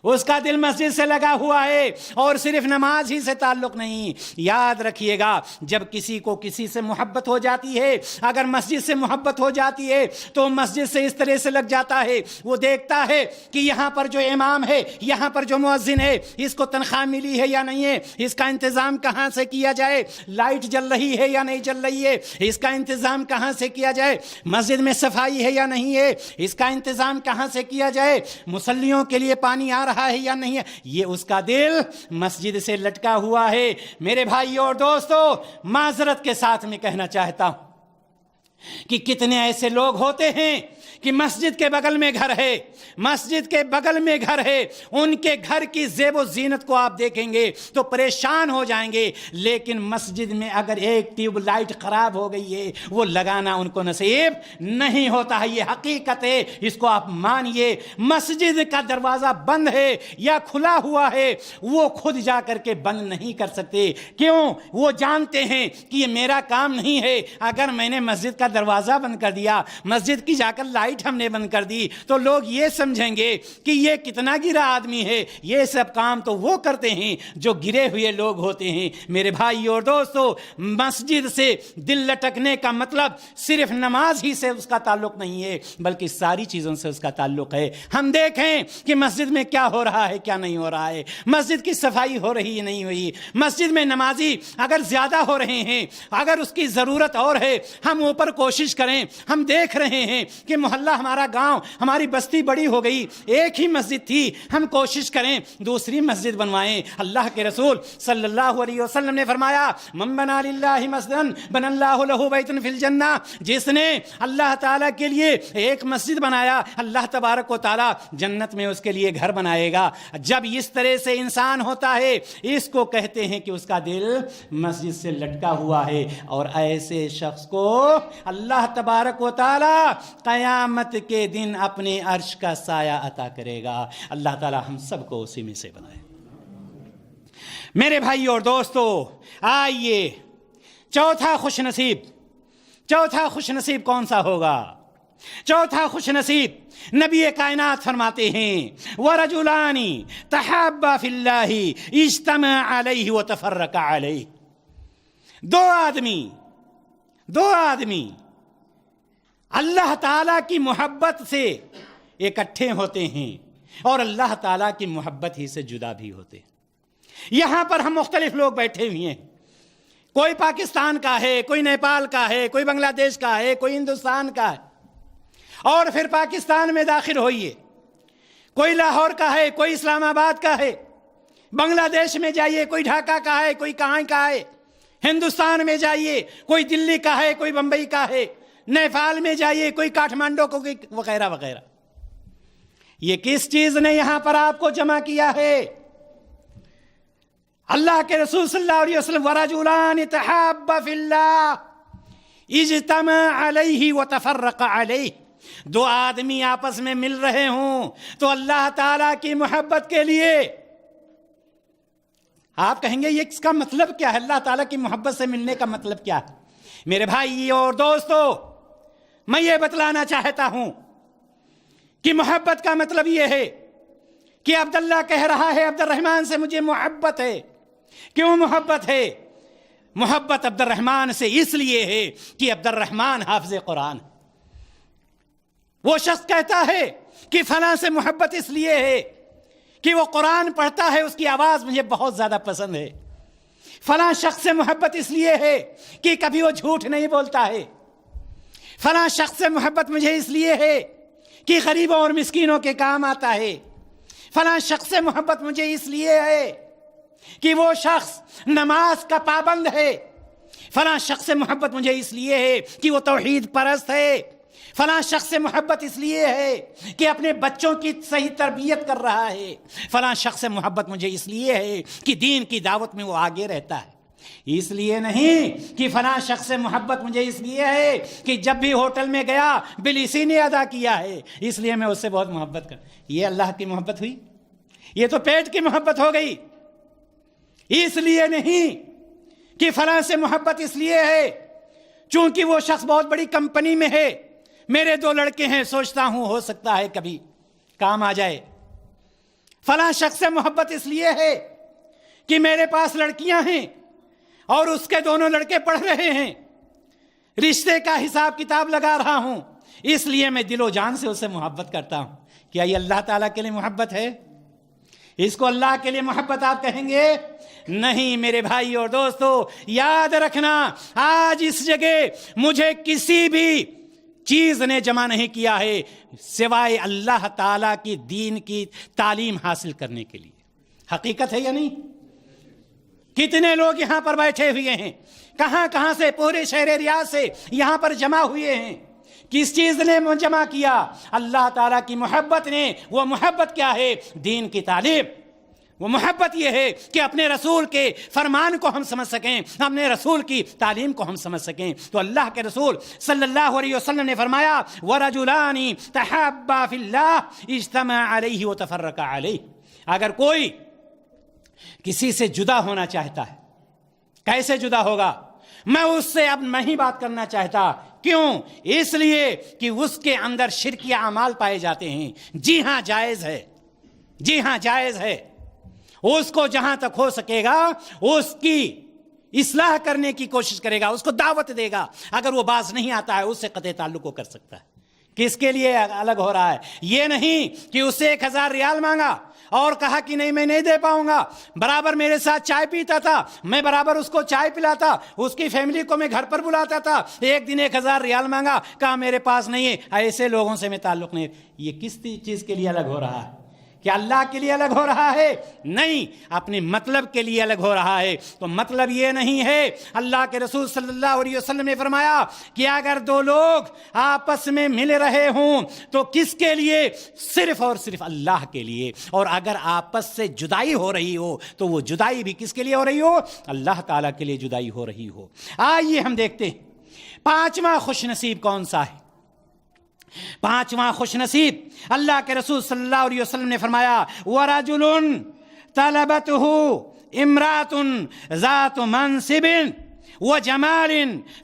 اس کا دل مسجد سے لگا ہوا ہے، اور صرف نماز ہی سے تعلق نہیں۔ یاد رکھیے گا، جب کسی کو کسی سے محبت ہو جاتی ہے، اگر مسجد سے محبت ہو جاتی ہے تو مسجد سے اس طرح سے لگ جاتا ہے، وہ دیکھتا ہے کہ یہاں پر جو امام ہے، یہاں پر جو مؤذن ہے، اس کو تنخواہ ملی ہے یا نہیں ہے، اس کا انتظام کہاں سے کیا جائے، لائٹ جل رہی ہے یا نہیں جل رہی ہے، اس کا انتظام کہاں سے کیا جائے، مسجد میں صفائی ہے یا نہیں ہے، اس کا انتظام کہاں سے کیا جائے، مصلیوں کے لیے پانی آ رہا ہے یا نہیں ہے۔ یہ اس کا دل مسجد سے لٹکا ہوا ہے۔ میرے بھائی اور دوستو، معذرت کے ساتھ میں کہنا چاہتا ہوں کہ کتنے ایسے لوگ ہوتے ہیں کہ مسجد کے بغل میں گھر ہے، مسجد کے بغل میں گھر ہے، ان کے گھر کی زیب و زینت کو آپ دیکھیں گے تو پریشان ہو جائیں گے، لیکن مسجد میں اگر ایک ٹیوب لائٹ خراب ہو گئی ہے، وہ لگانا ان کو نصیب نہیں ہوتا ہے۔ یہ حقیقت ہے، اس کو آپ مانیے۔ مسجد کا دروازہ بند ہے یا کھلا ہوا ہے، وہ خود جا کر کے بند نہیں کر سکتے۔ کیوں؟ وہ جانتے ہیں کہ یہ میرا کام نہیں ہے، اگر میں نے مسجد کا دروازہ بند کر دیا، مسجد کی جا کر لائٹ ہم نے بند کر دی، تو لوگ یہ سمجھیں گے کہ یہ کتنا گرا آدمی ہے۔ یہ سب کام تو وہ کرتے ہیں جو گرے ہوئے لوگ ہوتے ہیں۔ میرے بھائی اور دوستو، مسجد سے دل لٹکنے کا مطلب صرف نماز ہی سے اس کا تعلق نہیں ہے، بلکہ ساری چیزوں سے اس کا تعلق ہے۔ ہم دیکھیں کہ مسجد میں کیا ہو رہا ہے، کیا نہیں ہو رہا ہے، مسجد کی صفائی ہو رہی ہے نہیں ہوئی، مسجد میں نمازی اگر زیادہ ہو رہے ہیں، اگر اس کی ضرورت اور ہے، ہم اوپر کوشش کریں۔ ہم دیکھ رہے ہیں کہ محلہ، ہمارا گاؤں، ہماری بستی بڑی ہو گئی، ایک ہی مسجد تھی، ہم کوشش کریں دوسری مسجد بنوائیں۔ اللہ کے رسول صلی اللہ علیہ وسلم نے فرمایا من بنا للہ مسجدا بنى اللہ لہ بیتا فی الجنہ، جس نے اللہ تعالیٰ کے لیے ایک مسجد بنایا، اللہ تبارک و تعالیٰ جنت میں اس کے لیے گھر بنائے گا۔ جب اس طرح سے انسان ہوتا ہے، اس کو کہتے ہیں کہ اس کا دل مسجد سے لٹکا ہوا ہے، اور ایسے شخص کو اللہ تبارک و تعالیٰ قیامت کے دن اپنے عرش کا سایہ عطا کرے گا۔ اللہ تعالیٰ ہم سب کو اسی میں سے بنائے۔ میرے بھائی اور دوستو، آئیے چوتھا خوش نصیب کون سا ہوگا؟ چوتھا خوش نصیب نبی کائنات فرماتے ہیں وَرَجُلَانِ تَحَابَّا فِي اللَّهِ اجْتَمَعَا عَلَيْهِ وَتَفَرَّقَا عَلَيْهِ، دو آدمی اللہ تعالیٰ کی محبت سے اکٹھے ہوتے ہیں اور اللہ تعالیٰ کی محبت ہی سے جدا بھی ہوتے ہیں۔ یہاں پر ہم مختلف لوگ بیٹھے ہوئے ہیں، کوئی پاکستان کا ہے، کوئی نیپال کا ہے، کوئی بنگلہ دیش کا ہے، کوئی ہندوستان کا ہے، اور پھر پاکستان میں داخل ہوئیے، کوئی لاہور کا ہے، کوئی اسلام آباد کا ہے، بنگلہ دیش میں جائیے، کوئی ڈھاکہ کا ہے، کوئی کہاں کا ہے۔ ہندوستان میں جائیے، کوئی دلی کا ہے، کوئی بمبئی کا ہے، نیپال میں جائیے، کوئی کاٹھمانڈو کو وغیرہ وغیرہ. یہ کس چیز نے یہاں پر آپ کو جمع کیا ہے؟ اللہ کے رسول صلی اللہ علیہ وسلم وَرَجُلَانِ تَحَابَّ فِي اللَّهِ اجْتَمَعَ عَلَيْهِ وَتَفَرَّقَ عَلَيْهِ. دو آدمی آپس میں مل رہے ہوں تو اللہ تعالیٰ کی محبت کے لیے. آپ کہیں گے یہ اس کا مطلب کیا ہے؟ اللہ تعالیٰ کی محبت سے ملنے کا مطلب کیا ہے؟ میرے بھائی اور دوستو، میں یہ بتلانا چاہتا ہوں کہ محبت کا مطلب یہ ہے کہ عبداللہ کہہ رہا ہے عبد الرحمن سے مجھے محبت ہے. کیوں محبت ہے؟ محبت عبد الرحمن سے اس لیے ہے کہ عبد الرحمن حافظ قرآن. وہ شخص کہتا ہے کہ فلاں سے محبت اس لیے ہے کہ وہ قرآن پڑھتا ہے، اس کی آواز مجھے بہت زیادہ پسند ہے. فلاں شخص سے محبت اس لیے ہے کہ کبھی وہ جھوٹ نہیں بولتا ہے. فلاں شخص سے محبت مجھے اس لیے ہے کہ غریبوں اور مسکینوں کے کام آتا ہے. فلاں شخص سے محبت مجھے اس لیے ہے کہ وہ شخص نماز کا پابند ہے. فلاں شخص سے محبت مجھے اس لیے ہے کہ وہ توحید پرست ہے. فلاں شخص سے محبت اس لیے ہے کہ اپنے بچوں کی صحیح تربیت کر رہا ہے. فلاں شخص سے محبت مجھے اس لیے ہے کہ دین کی دعوت میں وہ آگے رہتا ہے. اس لیے نہیں کہ فلاں شخص سے محبت مجھے اس لیے ہے کہ جب بھی ہوٹل میں گیا بل اسی نے ادا کیا ہے اس لیے میں اس سے بہت محبت کر. یہ اللہ کی محبت ہوئی؟ یہ تو پیٹ کی محبت ہو گئی. اس لیے نہیں کہ فلاں سے محبت اس لیے ہے چونکہ وہ شخص بہت بڑی کمپنی میں ہے. میرے 2 لڑکے ہیں، سوچتا ہوں ہو سکتا ہے کبھی کام آ جائے. فلاں شخص سے محبت اس لیے ہے کہ میرے پاس لڑکیاں ہیں اور اس کے دونوں لڑکے پڑھ رہے ہیں، رشتے کا حساب کتاب لگا رہا ہوں، اس لیے میں دل و جان سے اس سے محبت کرتا ہوں. کیا یہ اللہ تعالیٰ کے لیے محبت ہے؟ اس کو اللہ کے لیے محبت آپ کہیں گے؟ نہیں میرے بھائی اور دوستو، یاد رکھنا آج اس جگہ مجھے کسی بھی چیز نے جمع نہیں کیا ہے سوائے اللہ تعالیٰ کی دین کی تعلیم حاصل کرنے کے لیے. حقیقت ہے یا نہیں؟ کتنے لوگ یہاں پر بیٹھے ہوئے ہیں، کہاں کہاں سے، پورے شہر ریاض سے یہاں پر جمع ہوئے ہیں. کس چیز نے جمع کیا؟ اللہ تعالیٰ کی محبت نے. وہ محبت کیا ہے؟ دین کی تعلیم. وہ محبت یہ ہے کہ اپنے رسول کے فرمان کو ہم سمجھ سکیں، اپنے رسول کی تعلیم کو ہم سمجھ سکیں. تو اللہ کے رسول صلی اللہ علیہ وسلم نے فرمایا وَرَجُلَانِ تَحَابَّا فِي اللَّهِ اجْتَمَعَ عَلَيْهِ وَتَفَرَّقَ عَلَيْهِ. اگر کوئی کسی سے جدا ہونا چاہتا ہے، کیسے جدا ہوگا؟ میں اس سے اب نہیں بات کرنا چاہتا. کیوں؟ اس لیے کہ اس کے اندر شرکی اعمال پائے جاتے ہیں. جی ہاں جائز ہے، جی ہاں جائز ہے. اس کو جہاں تک ہو سکے گا اس کی اصلاح کرنے کی کوشش کرے گا، اس کو دعوت دے گا. اگر وہ باز نہیں آتا ہے اس سے قطع تعلق کو کر سکتا ہے. کس کے لیے الگ ہو رہا ہے؟ یہ نہیں کہ اس سے 1000 ریال مانگا اور کہا کہ نہیں میں نہیں دے پاؤں گا. برابر میرے ساتھ چائے پیتا تھا، میں برابر اس کو چائے پلاتا، اس کی فیملی کو میں گھر پر بلاتا تھا. ایک دن 1000 ریال مانگا، کہا میرے پاس نہیں ہے. ایسے لوگوں سے میں تعلق نہیں. یہ کس چیز کے لیے الگ ہو رہا ہے؟ کیا اللہ کے لیے الگ ہو رہا ہے؟ نہیں، اپنے مطلب کے لیے الگ ہو رہا ہے. تو مطلب یہ نہیں ہے. اللہ کے رسول صلی اللہ علیہ وسلم نے فرمایا کہ اگر 2 لوگ آپس میں مل رہے ہوں تو کس کے لیے؟ صرف اور صرف اللہ کے لیے. اور اگر آپس سے جدائی ہو رہی ہو تو وہ جدائی بھی کس کے لیے ہو رہی ہو؟ اللہ تعالیٰ کے لیے جدائی ہو رہی ہو. آئیے ہم دیکھتے ہیں 5واں خوش نصیب کون سا ہے. 5واں خوش نصیب اللہ کے رسول صلی اللہ علیہ وسلم نے فرمایا وَرَجُلٌ طَلَبَتْهُ امْرَأَةٌ ذَاتُ مَنْصِبٍ وَجَمَالٍ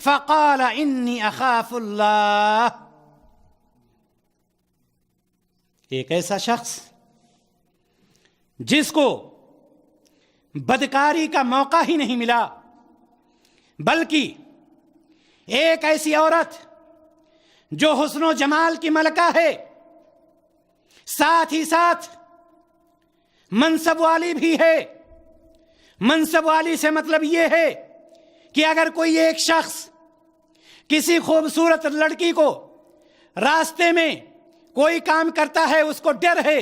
فَقَالَ إِنِّي أَخَافُ اللَّهَ. ایک ایسا شخص جس کو بدکاری کا موقع ہی نہیں ملا، بلکہ ایک ایسی عورت جو حسن و جمال کی ملکہ ہے، ساتھ ہی ساتھ منصب والی بھی ہے. منصب والی سے مطلب یہ ہے کہ اگر کوئی ایک شخص کسی خوبصورت لڑکی کو راستے میں کوئی کام کرتا ہے، اس کو ڈر ہے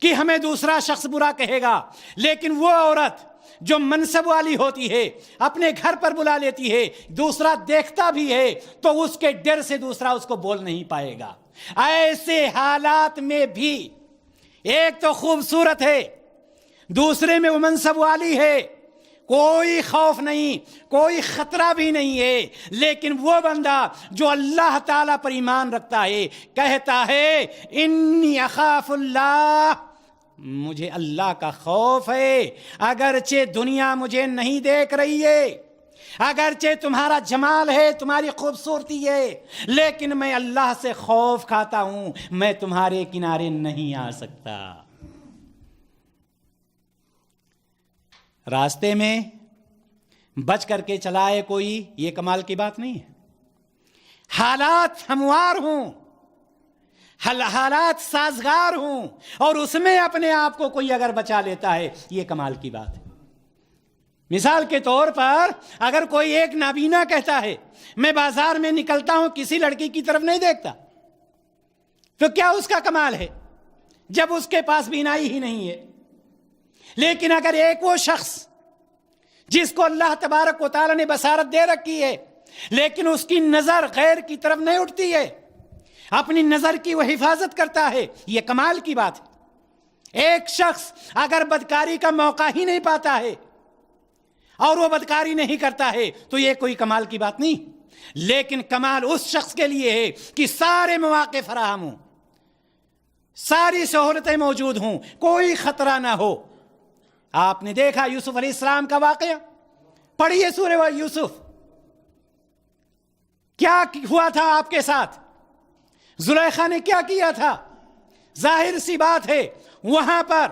کہ ہمیں دوسرا شخص برا کہے گا، لیکن وہ عورت جو منصب والی ہوتی ہے اپنے گھر پر بلا لیتی ہے، دوسرا دیکھتا بھی ہے تو اس کے ڈر سے دوسرا اس کو بول نہیں پائے گا۔ ایسے حالات میں بھی ایک تو خوبصورت ہے، دوسرے میں وہ منصب والی ہے، کوئی خوف نہیں، کوئی خطرہ بھی نہیں ہے، لیکن وہ بندہ جو اللہ تعالیٰ پر ایمان رکھتا ہے کہتا ہے انی اخاف اللہ، مجھے اللہ کا خوف ہے، اگرچہ دنیا مجھے نہیں دیکھ رہی ہے، اگرچہ تمہارا جمال ہے، تمہاری خوبصورتی ہے، لیکن میں اللہ سے خوف کھاتا ہوں، میں تمہارے کنارے نہیں آ سکتا۔ راستے میں بچ کر کے چلائے کوئی، یہ کمال کی بات نہیں ہے۔ حالات ہموار ہوں، حالات سازگار ہوں اور اس میں اپنے آپ کو کوئی اگر بچا لیتا ہے، یہ کمال کی بات ہے۔ مثال کے طور پر اگر کوئی ایک نابینا کہتا ہے میں بازار میں نکلتا ہوں کسی لڑکی کی طرف نہیں دیکھتا، تو کیا اس کا کمال ہے جب اس کے پاس بینائی ہی نہیں ہے؟ لیکن اگر ایک وہ شخص جس کو اللہ تبارک و تعالی نے بصارت دے رکھی ہے لیکن اس کی نظر غیر کی طرف نہیں اٹھتی ہے، اپنی نظر کی وہ حفاظت کرتا ہے، یہ کمال کی بات ہے۔ ایک شخص اگر بدکاری کا موقع ہی نہیں پاتا ہے اور وہ بدکاری نہیں کرتا ہے تو یہ کوئی کمال کی بات نہیں، لیکن کمال اس شخص کے لیے ہے کہ سارے مواقع فراہم ہوں، ساری سہولتیں موجود ہوں، کوئی خطرہ نہ ہو۔ آپ نے دیکھا یوسف علیہ السلام کا واقعہ، پڑھیے سورہ یوسف، کیا ہوا تھا آپ کے ساتھ، زلیخا نے کیا کیا تھا؟ ظاہر سی بات ہے وہاں پر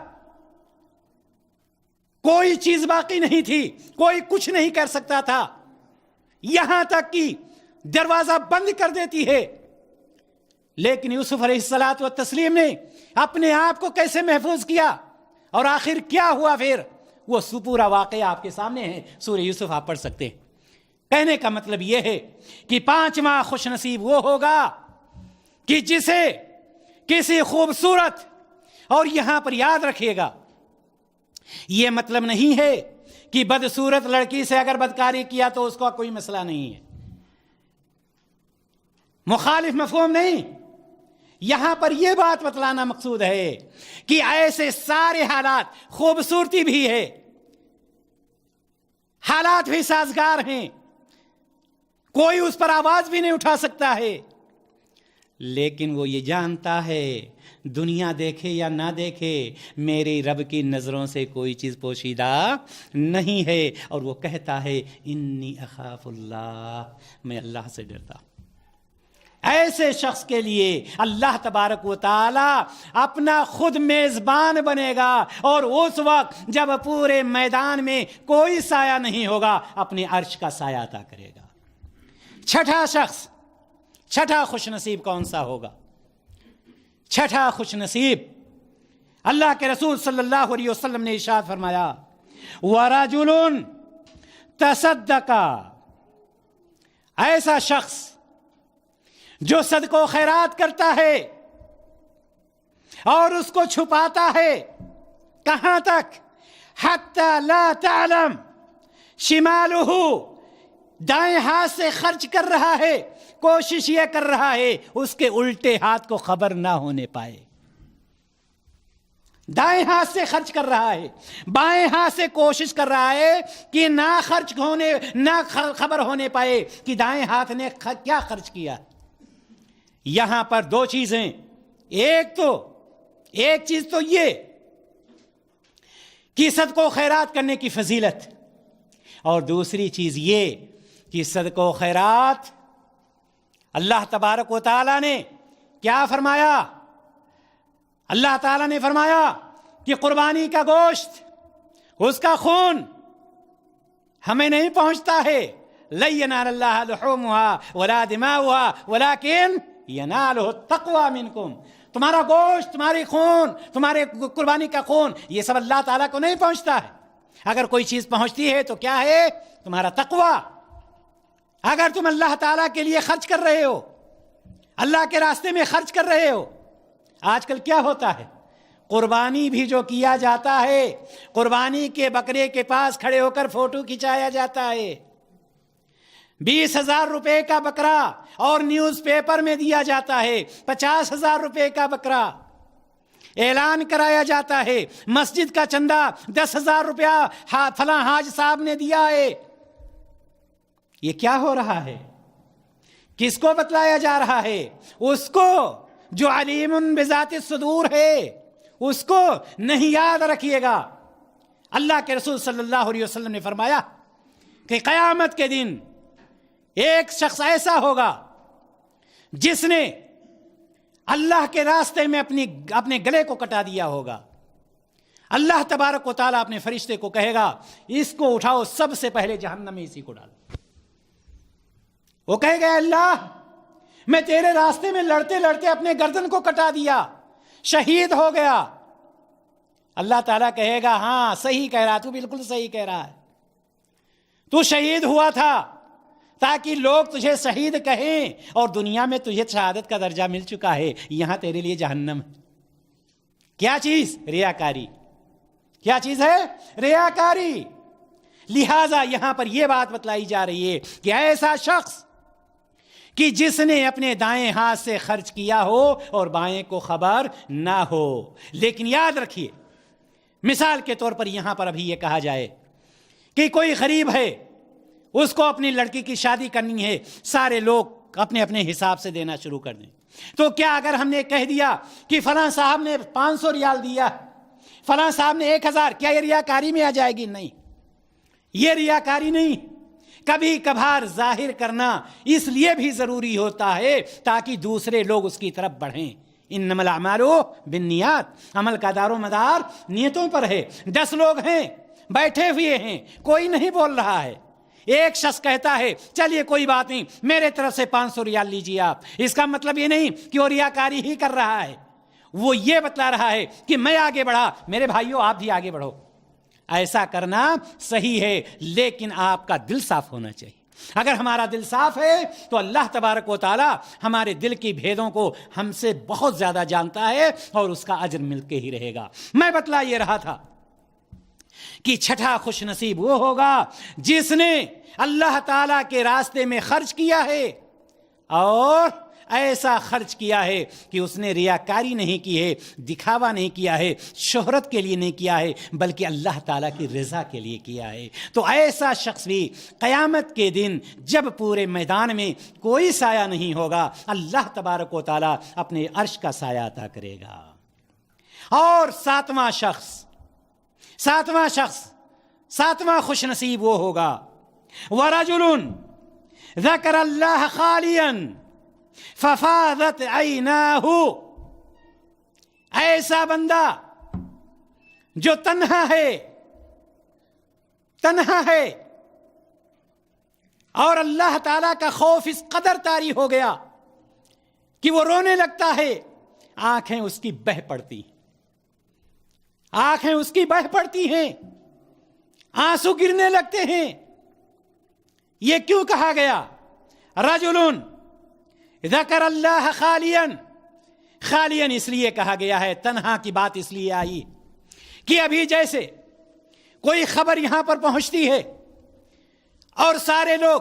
کوئی چیز باقی نہیں تھی، کوئی کچھ نہیں کر سکتا تھا، یہاں تک کہ دروازہ بند کر دیتی ہے، لیکن یوسف علیہ الصلاۃ والتسلیم نے اپنے آپ کو کیسے محفوظ کیا اور آخر کیا ہوا پھر، وہ پورا واقعہ آپ کے سامنے ہے، سورہ یوسف آپ پڑھ سکتے ہیں۔ کہنے کا مطلب یہ ہے کہ پانچواں خوش نصیب وہ ہوگا کہ جسے کسی خوبصورت، اور یہاں پر یاد رکھیے گا یہ مطلب نہیں ہے کہ بدصورت لڑکی سے اگر بدکاری کیا تو اس کا کوئی مسئلہ نہیں ہے، مخالف مفہوم نہیں، یہاں پر یہ بات بتلانا مقصود ہے کہ ایسے سارے حالات، خوبصورتی بھی ہے، حالات بھی سازگار ہیں، کوئی اس پر آواز بھی نہیں اٹھا سکتا ہے، لیکن وہ یہ جانتا ہے دنیا دیکھے یا نہ دیکھے میری رب کی نظروں سے کوئی چیز پوشیدہ نہیں ہے، اور وہ کہتا ہے انی اخاف اللہ، میں اللہ سے ڈرتا ہوں۔ ایسے شخص کے لیے اللہ تبارک و تعالی اپنا خود میزبان بنے گا، اور اس وقت جب پورے میدان میں کوئی سایہ نہیں ہوگا اپنے عرش کا سایہ عطا کرے گا۔ چھٹا شخص، چھٹا خوش نصیب کون سا ہوگا؟ چھٹا خوش نصیب اللہ کے رسول صلی اللہ علیہ وسلم نے ارشاد فرمایا وَرَجُلٌ تَصَدَّقَ، ایسا شخص جو صدقہ و خیرات کرتا ہے اور اس کو چھپاتا ہے، کہاں تک؟ حَتَّى لَا تَعْلَمْ شِمَالُهُ، دائیں ہاتھ سے خرچ کر رہا ہے، کوشش یہ کر رہا ہے اس کے الٹے ہاتھ کو خبر نہ ہونے پائے، دائیں ہاتھ سے خرچ کر رہا ہے، بائیں ہاتھ سے کوشش کر رہا ہے کہ نہ خبر ہونے پائے کہ دائیں ہاتھ نے کیا خرچ کیا۔ یہاں پر دو چیزیں، ایک چیز تو یہ کہ صدقہ و خیرات کرنے کی فضیلت، اور دوسری چیز یہ کہ صدقہ و خیرات اللہ تبارک و تعالی نے کیا فرمایا؟ اللہ تعالی نے فرمایا کہ قربانی کا گوشت، اس کا خون ہمیں نہیں پہنچتا ہے، لن ینال اللہ لحومها ولا دماؤها ولکن ینالہ التقوی منکم، تمہارا گوشت، تمہاری خون، تمہارے قربانی کا خون، یہ سب اللہ تعالیٰ کو نہیں پہنچتا ہے، اگر کوئی چیز پہنچتی ہے تو کیا ہے؟ تمہارا تقوی۔ اگر تم اللہ تعالیٰ کے لیے خرچ کر رہے ہو، اللہ کے راستے میں خرچ کر رہے ہو، آج کل کیا ہوتا ہے قربانی بھی جو کیا جاتا ہے، قربانی کے بکرے کے پاس کھڑے ہو کر فوٹو کھنچایا جاتا ہے، 20,000 روپے کا بکرا اور نیوز پیپر میں دیا جاتا ہے 50,000 روپے کا بکرا، اعلان کرایا جاتا ہے مسجد کا چندہ 10,000 روپیہ فلاں حاج صاحب نے دیا ہے۔ یہ کیا ہو رہا ہے؟ کس کو بتلایا جا رہا ہے؟ اس کو جو علیم بذات الصدور ہے، اس کو نہیں یاد رکھیے گا۔ اللہ کے رسول صلی اللہ علیہ وسلم نے فرمایا کہ قیامت کے دن ایک شخص ایسا ہوگا جس نے اللہ کے راستے میں اپنے گلے کو کٹا دیا ہوگا۔ اللہ تبارک و تعالیٰ اپنے فرشتے کو کہے گا اس کو اٹھاؤ، سب سے پہلے جہنم میں اسی کو ڈالو۔ وہ کہے گا اللہ میں تیرے راستے میں لڑتے لڑتے اپنے گردن کو کٹا دیا، شہید ہو گیا۔ اللہ تعالیٰ کہے گا ہاں صحیح کہہ رہا، تو بالکل صحیح کہہ رہا ہے، تو شہید ہوا تھا تاکہ لوگ تجھے شہید کہیں، اور دنیا میں تجھے شہادت کا درجہ مل چکا ہے، یہاں تیرے لیے جہنم ہے۔ کیا چیز؟ ریاکاری۔ کیا چیز ہے؟ ریاکاری۔ لہذا یہاں پر یہ بات بتلائی جا رہی ہے کہ ایسا شخص کہ جس نے اپنے دائیں ہاتھ سے خرچ کیا ہو اور بائیں کو خبر نہ ہو۔ لیکن یاد رکھیے، مثال کے طور پر یہاں پر ابھی یہ کہا جائے کہ کوئی غریب ہے، اس کو اپنی لڑکی کی شادی کرنی ہے، سارے لوگ اپنے اپنے حساب سے دینا شروع کر دیں، تو کیا اگر ہم نے کہہ دیا کہ فلاں صاحب نے 500 ریال دیا، فلاں صاحب نے 1,000، کیا یہ ریاکاری میں آ جائے گی؟ نہیں، یہ ریاکاری نہیں۔ کبھی کبھار ظاہر کرنا اس لیے بھی ضروری ہوتا ہے تاکہ دوسرے لوگ اس کی طرف بڑھیں۔ انما الاعمال بالنیات، عمل کا دار و مدار نیتوں پر ہے۔ 10 لوگ ہیں بیٹھے ہوئے ہیں، کوئی نہیں بول رہا ہے، ایک شخص کہتا ہے چلیے کوئی بات نہیں میرے طرف سے 500 ریال لیجیے آپ، اس کا مطلب یہ نہیں کہ وہ ریاکاری ہی کر رہا ہے، وہ یہ بتلا رہا ہے کہ میں آگے بڑھا، میرے بھائیوں آپ بھی آگے بڑھو۔ ایسا کرنا صحیح ہے، لیکن آپ کا دل صاف ہونا چاہیے۔ اگر ہمارا دل صاف ہے تو اللہ تبارک و تعالی ہمارے دل کی بھیدوں کو ہم سے بہت زیادہ جانتا ہے اور اس کا اجر مل کے ہی رہے گا۔ میں بتلا یہ رہا تھا کہ چھٹا خوش نصیب وہ ہوگا جس نے اللہ تعالی کے راستے میں خرچ کیا ہے، اور ایسا خرچ کیا ہے کہ اس نے ریاکاری نہیں کی ہے، دکھاوا نہیں کیا ہے، شہرت کے لیے نہیں کیا ہے، بلکہ اللہ تعالیٰ کی رضا کے لیے کیا ہے۔ تو ایسا شخص بھی قیامت کے دن جب پورے میدان میں کوئی سایہ نہیں ہوگا، اللہ تبارک و تعالیٰ اپنے عرش کا سایہ عطا کرے گا۔ اور ساتواں خوش نصیب وہ ہوگا وَرَجُلٌ ذَكَرَ اللَّهَ خَالِيًا ففاضت عیناہ، ایسا بندہ جو تنہا ہے اور اللہ تعالیٰ کا خوف اس قدر طاری ہو گیا کہ وہ رونے لگتا ہے، آنکھیں اس کی بہہ پڑتی ہیں، آنسو گرنے لگتے ہیں۔ یہ کیوں کہا گیا؟ رجل ذکر اللہ خالین اس لیے کہا گیا ہے، تنہا کی بات اس لیے آئی کہ ابھی جیسے کوئی خبر یہاں پر پہنچتی ہے اور سارے لوگ،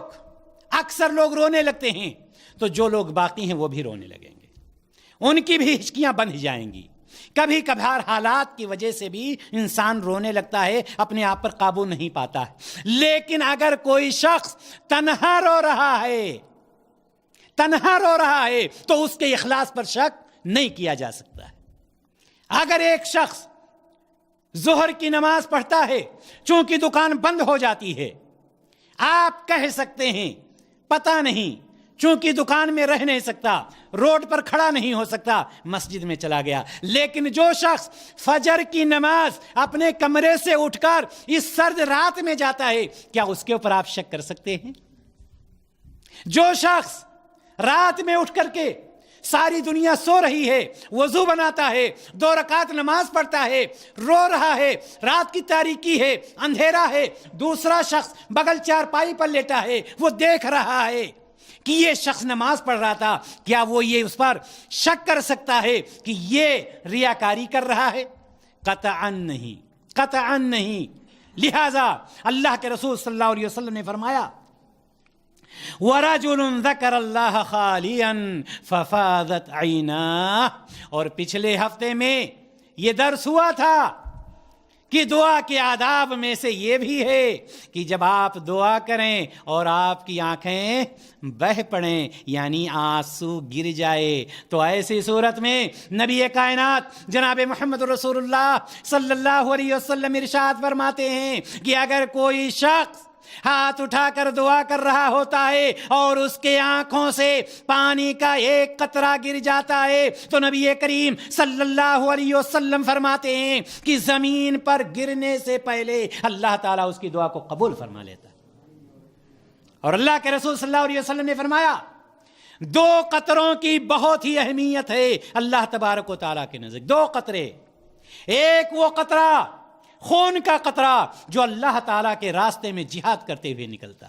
اکثر لوگ رونے لگتے ہیں، تو جو لوگ باقی ہیں وہ بھی رونے لگیں گے، ان کی بھی ہچکیاں بندھ جائیں گی۔ کبھی کبھار حالات کی وجہ سے بھی انسان رونے لگتا ہے، اپنے آپ پر قابو نہیں پاتا ہے۔ لیکن اگر کوئی شخص تنہا رو رہا ہے تو اس کے اخلاص پر شک نہیں کیا جا سکتا ہے۔ اگر ایک شخص ظہر کی نماز پڑھتا ہے، چونکہ دکان بند ہو جاتی ہے، آپ کہہ سکتے ہیں پتہ نہیں، چونکہ دکان میں رہ نہیں سکتا، روڈ پر کھڑا نہیں ہو سکتا، مسجد میں چلا گیا۔ لیکن جو شخص فجر کی نماز اپنے کمرے سے اٹھ کر اس سرد رات میں جاتا ہے، کیا اس کے اوپر آپ شک کر سکتے ہیں؟ جو شخص رات میں اٹھ کر کے ساری دنیا سو رہی ہے، وضو بناتا ہے، 2 رکعت نماز پڑھتا ہے، رو رہا ہے، رات کی تاریکی ہے، اندھیرا ہے، دوسرا شخص بغل چارپائی پر لیٹا ہے، وہ دیکھ رہا ہے کہ یہ شخص نماز پڑھ رہا تھا، کیا وہ یہ اس پر شک کر سکتا ہے کہ یہ ریاکاری کر رہا ہے؟ قطعاً نہیں. لہذا اللہ کے رسول صلی اللہ علیہ وسلم نے فرمایا وَرَجُلٌ ذَكَرَ اللَّهَ خَالِيًا فَفَاضَتْ عَيْنَاهُ. اور پچھلے ہفتے میں یہ درس ہوا تھا کہ دعا کے آداب میں سے یہ بھی ہے کہ جب آپ دعا کریں اور آپ کی آنکھیں بہہ پڑیں یعنی آنسو گر جائے تو ایسی صورت میں نبی کائنات جناب محمد رسول اللہ صلی اللہ علیہ وسلم ارشاد فرماتے ہیں کہ اگر کوئی شخص ہاتھ اٹھا کر دعا کر رہا ہوتا ہے اور اس کے آنکھوں سے پانی کا ایک قطرہ گر جاتا ہے تو نبی کریم صلی اللہ علیہ وسلم فرماتے ہیں کہ زمین پر گرنے سے پہلے اللہ تعالیٰ اس کی دعا کو قبول فرما لیتا ہے. اور اللہ کے رسول صلی اللہ علیہ وسلم نے فرمایا 2 قطروں کی بہت ہی اہمیت ہے اللہ تبارک و تعالیٰ کے نزدیک. 2 قطرے. ایک وہ قطرہ خون کا قطرہ جو اللہ تعالیٰ کے راستے میں جہاد کرتے ہوئے نکلتا.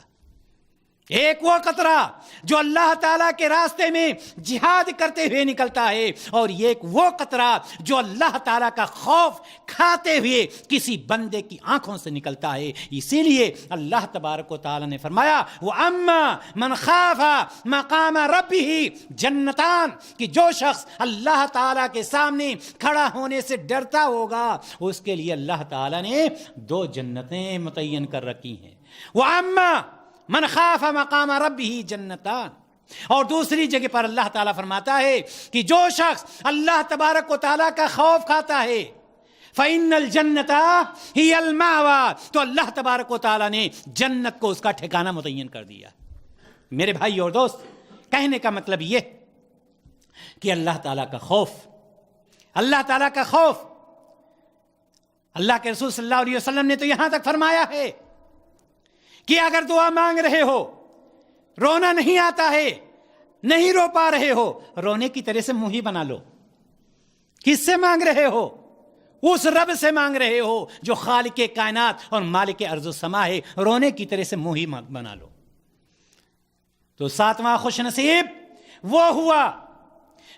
ایک وہ قطرہ جو اللہ تعالیٰ کے راستے میں جہاد کرتے ہوئے نکلتا ہے اور ایک وہ قطرہ جو اللہ تعالیٰ کا خوف کھاتے ہوئے کسی بندے کی آنکھوں سے نکلتا ہے. اسی لیے اللہ تبارک و تعالیٰ نے فرمایا وَأَمَّا مَنْ خَافَ مَقَامَ رَبِّهِ جَنَّتَانِ کہ جو شخص اللہ تعالیٰ کے سامنے کھڑا ہونے سے ڈرتا ہوگا اس کے لیے اللہ تعالیٰ نے 2 جنتیں متعین کر رکھی ہیں. وَأَمَّا من خاف مقام ربه جنتان. اور دوسری جگہ پر اللہ تعالیٰ فرماتا ہے کہ جو شخص اللہ تبارک و تعالیٰ کا خوف کھاتا ہے فَإِنَّ الْجَنَّةَ هِيَ الْمَأْوَىٰ تو اللہ تبارک و تعالیٰ نے جنت کو اس کا ٹھکانہ متعین کر دیا. میرے بھائی اور دوست کہنے کا مطلب یہ کہ اللہ تعالیٰ کا خوف اللہ کے رسول صلی اللہ علیہ وسلم نے تو یہاں تک فرمایا ہے کہ اگر دعا مانگ رہے ہو رونا نہیں آتا ہے نہیں رو پا رہے ہو رونے کی طرح سے منہ ہی بنا لو. کس سے مانگ رہے ہو؟ اس رب سے مانگ رہے ہو جو خالق کائنات اور مالک ارض و سما ہے. رونے کی طرح سے منہ ہی بنا لو. تو 7واں خوش نصیب وہ ہوا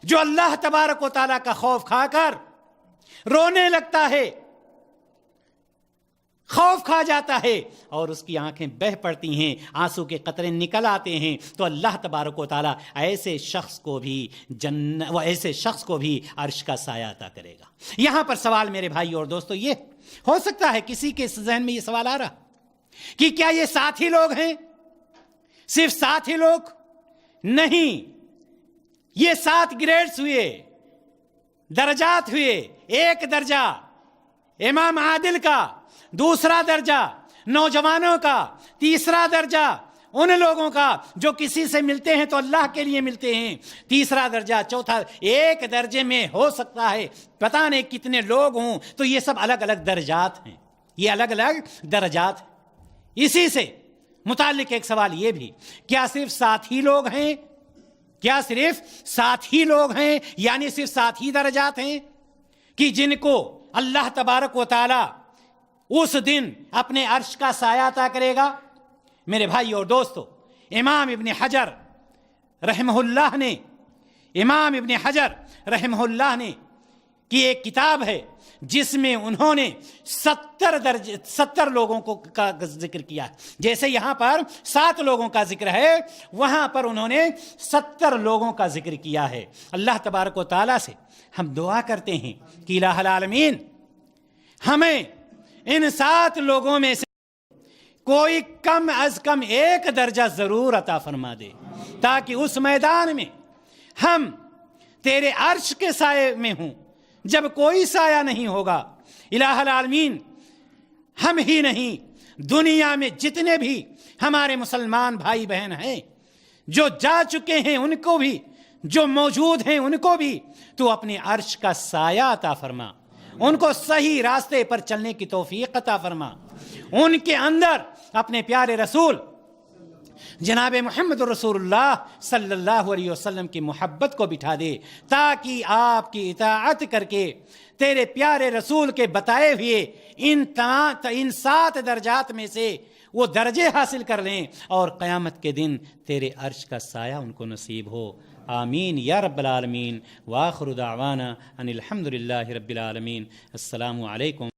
جو اللہ تبارک و تعالیٰ کا خوف کھا کر رونے لگتا ہے خوف کھا جاتا ہے اور اس کی آنکھیں بہ پڑتی ہیں آنسو کے قطرے نکل آتے ہیں تو اللہ تبارک و تعالیٰ ایسے شخص کو بھی عرش کا سایہ عطا کرے گا. یہاں پر سوال میرے بھائی اور دوستو یہ ہو سکتا ہے کسی کے ذہن میں یہ سوال آ رہا کہ کیا یہ 7 ہی لوگ ہیں؟ صرف 7 ہی لوگ نہیں، یہ 7 گریڈز ہوئے، درجات ہوئے. ایک درجہ امام عادل کا، دوسرا درجہ نوجوانوں کا، تیسرا درجہ ان لوگوں کا جو کسی سے ملتے ہیں تو اللہ کے لیے ملتے ہیں، تیسرا درجہ، چوتھا. ایک درجے میں ہو سکتا ہے پتہ نہیں کتنے لوگ ہوں. تو یہ سب الگ الگ درجات ہیں، یہ الگ الگ درجات ہیں. اسی سے متعلق ایک سوال یہ بھی کیا صرف 7 ہی لوگ ہیں؟ کیا صرف 7 ہی لوگ ہیں یعنی صرف 7 ہی درجات ہیں کہ جن کو اللہ تبارک و تعالی اس دن اپنے عرش کا سایہ عطا کرے گا؟ میرے بھائی اور دوستو امام ابن حجر رحمہ اللہ نے کی ایک کتاب ہے جس میں انہوں نے 70 لوگوں کا ذکر کیا ہے. جیسے یہاں پر 7 لوگوں کا ذکر ہے وہاں پر انہوں نے 70 لوگوں کا ذکر کیا ہے. اللہ تبارک و تعالیٰ سے ہم دعا کرتے ہیں کہ الہ العالمین ہمیں ان 7 لوگوں میں سے کوئی کم از کم ایک درجہ ضرور عطا فرما دے تاکہ اس میدان میں ہم تیرے عرش کے سائے میں ہوں جب کوئی سایہ نہیں ہوگا. الہ العالمین ہم ہی نہیں دنیا میں جتنے بھی ہمارے مسلمان بھائی بہن ہیں جو جا چکے ہیں ان کو بھی، جو موجود ہیں ان کو بھی تو اپنے عرش کا سایہ عطا فرما، ان کو صحیح راستے پر چلنے کی توفیق عطا فرما، ان کے اندر اپنے پیارے رسول جناب محمد رسول اللہ صلی اللہ علیہ وسلم کی محبت کو بٹھا دے تاکہ آپ کی اطاعت کر کے تیرے پیارے رسول کے بتائے ہوئے ان 7 درجات میں سے وہ درجے حاصل کر لیں اور قیامت کے دن تیرے عرش کا سایہ ان کو نصیب ہو. آمین یا رب العالمین۔ وآخر دعوانا ان الحمد للہ رب العالمین۔ السلام علیکم۔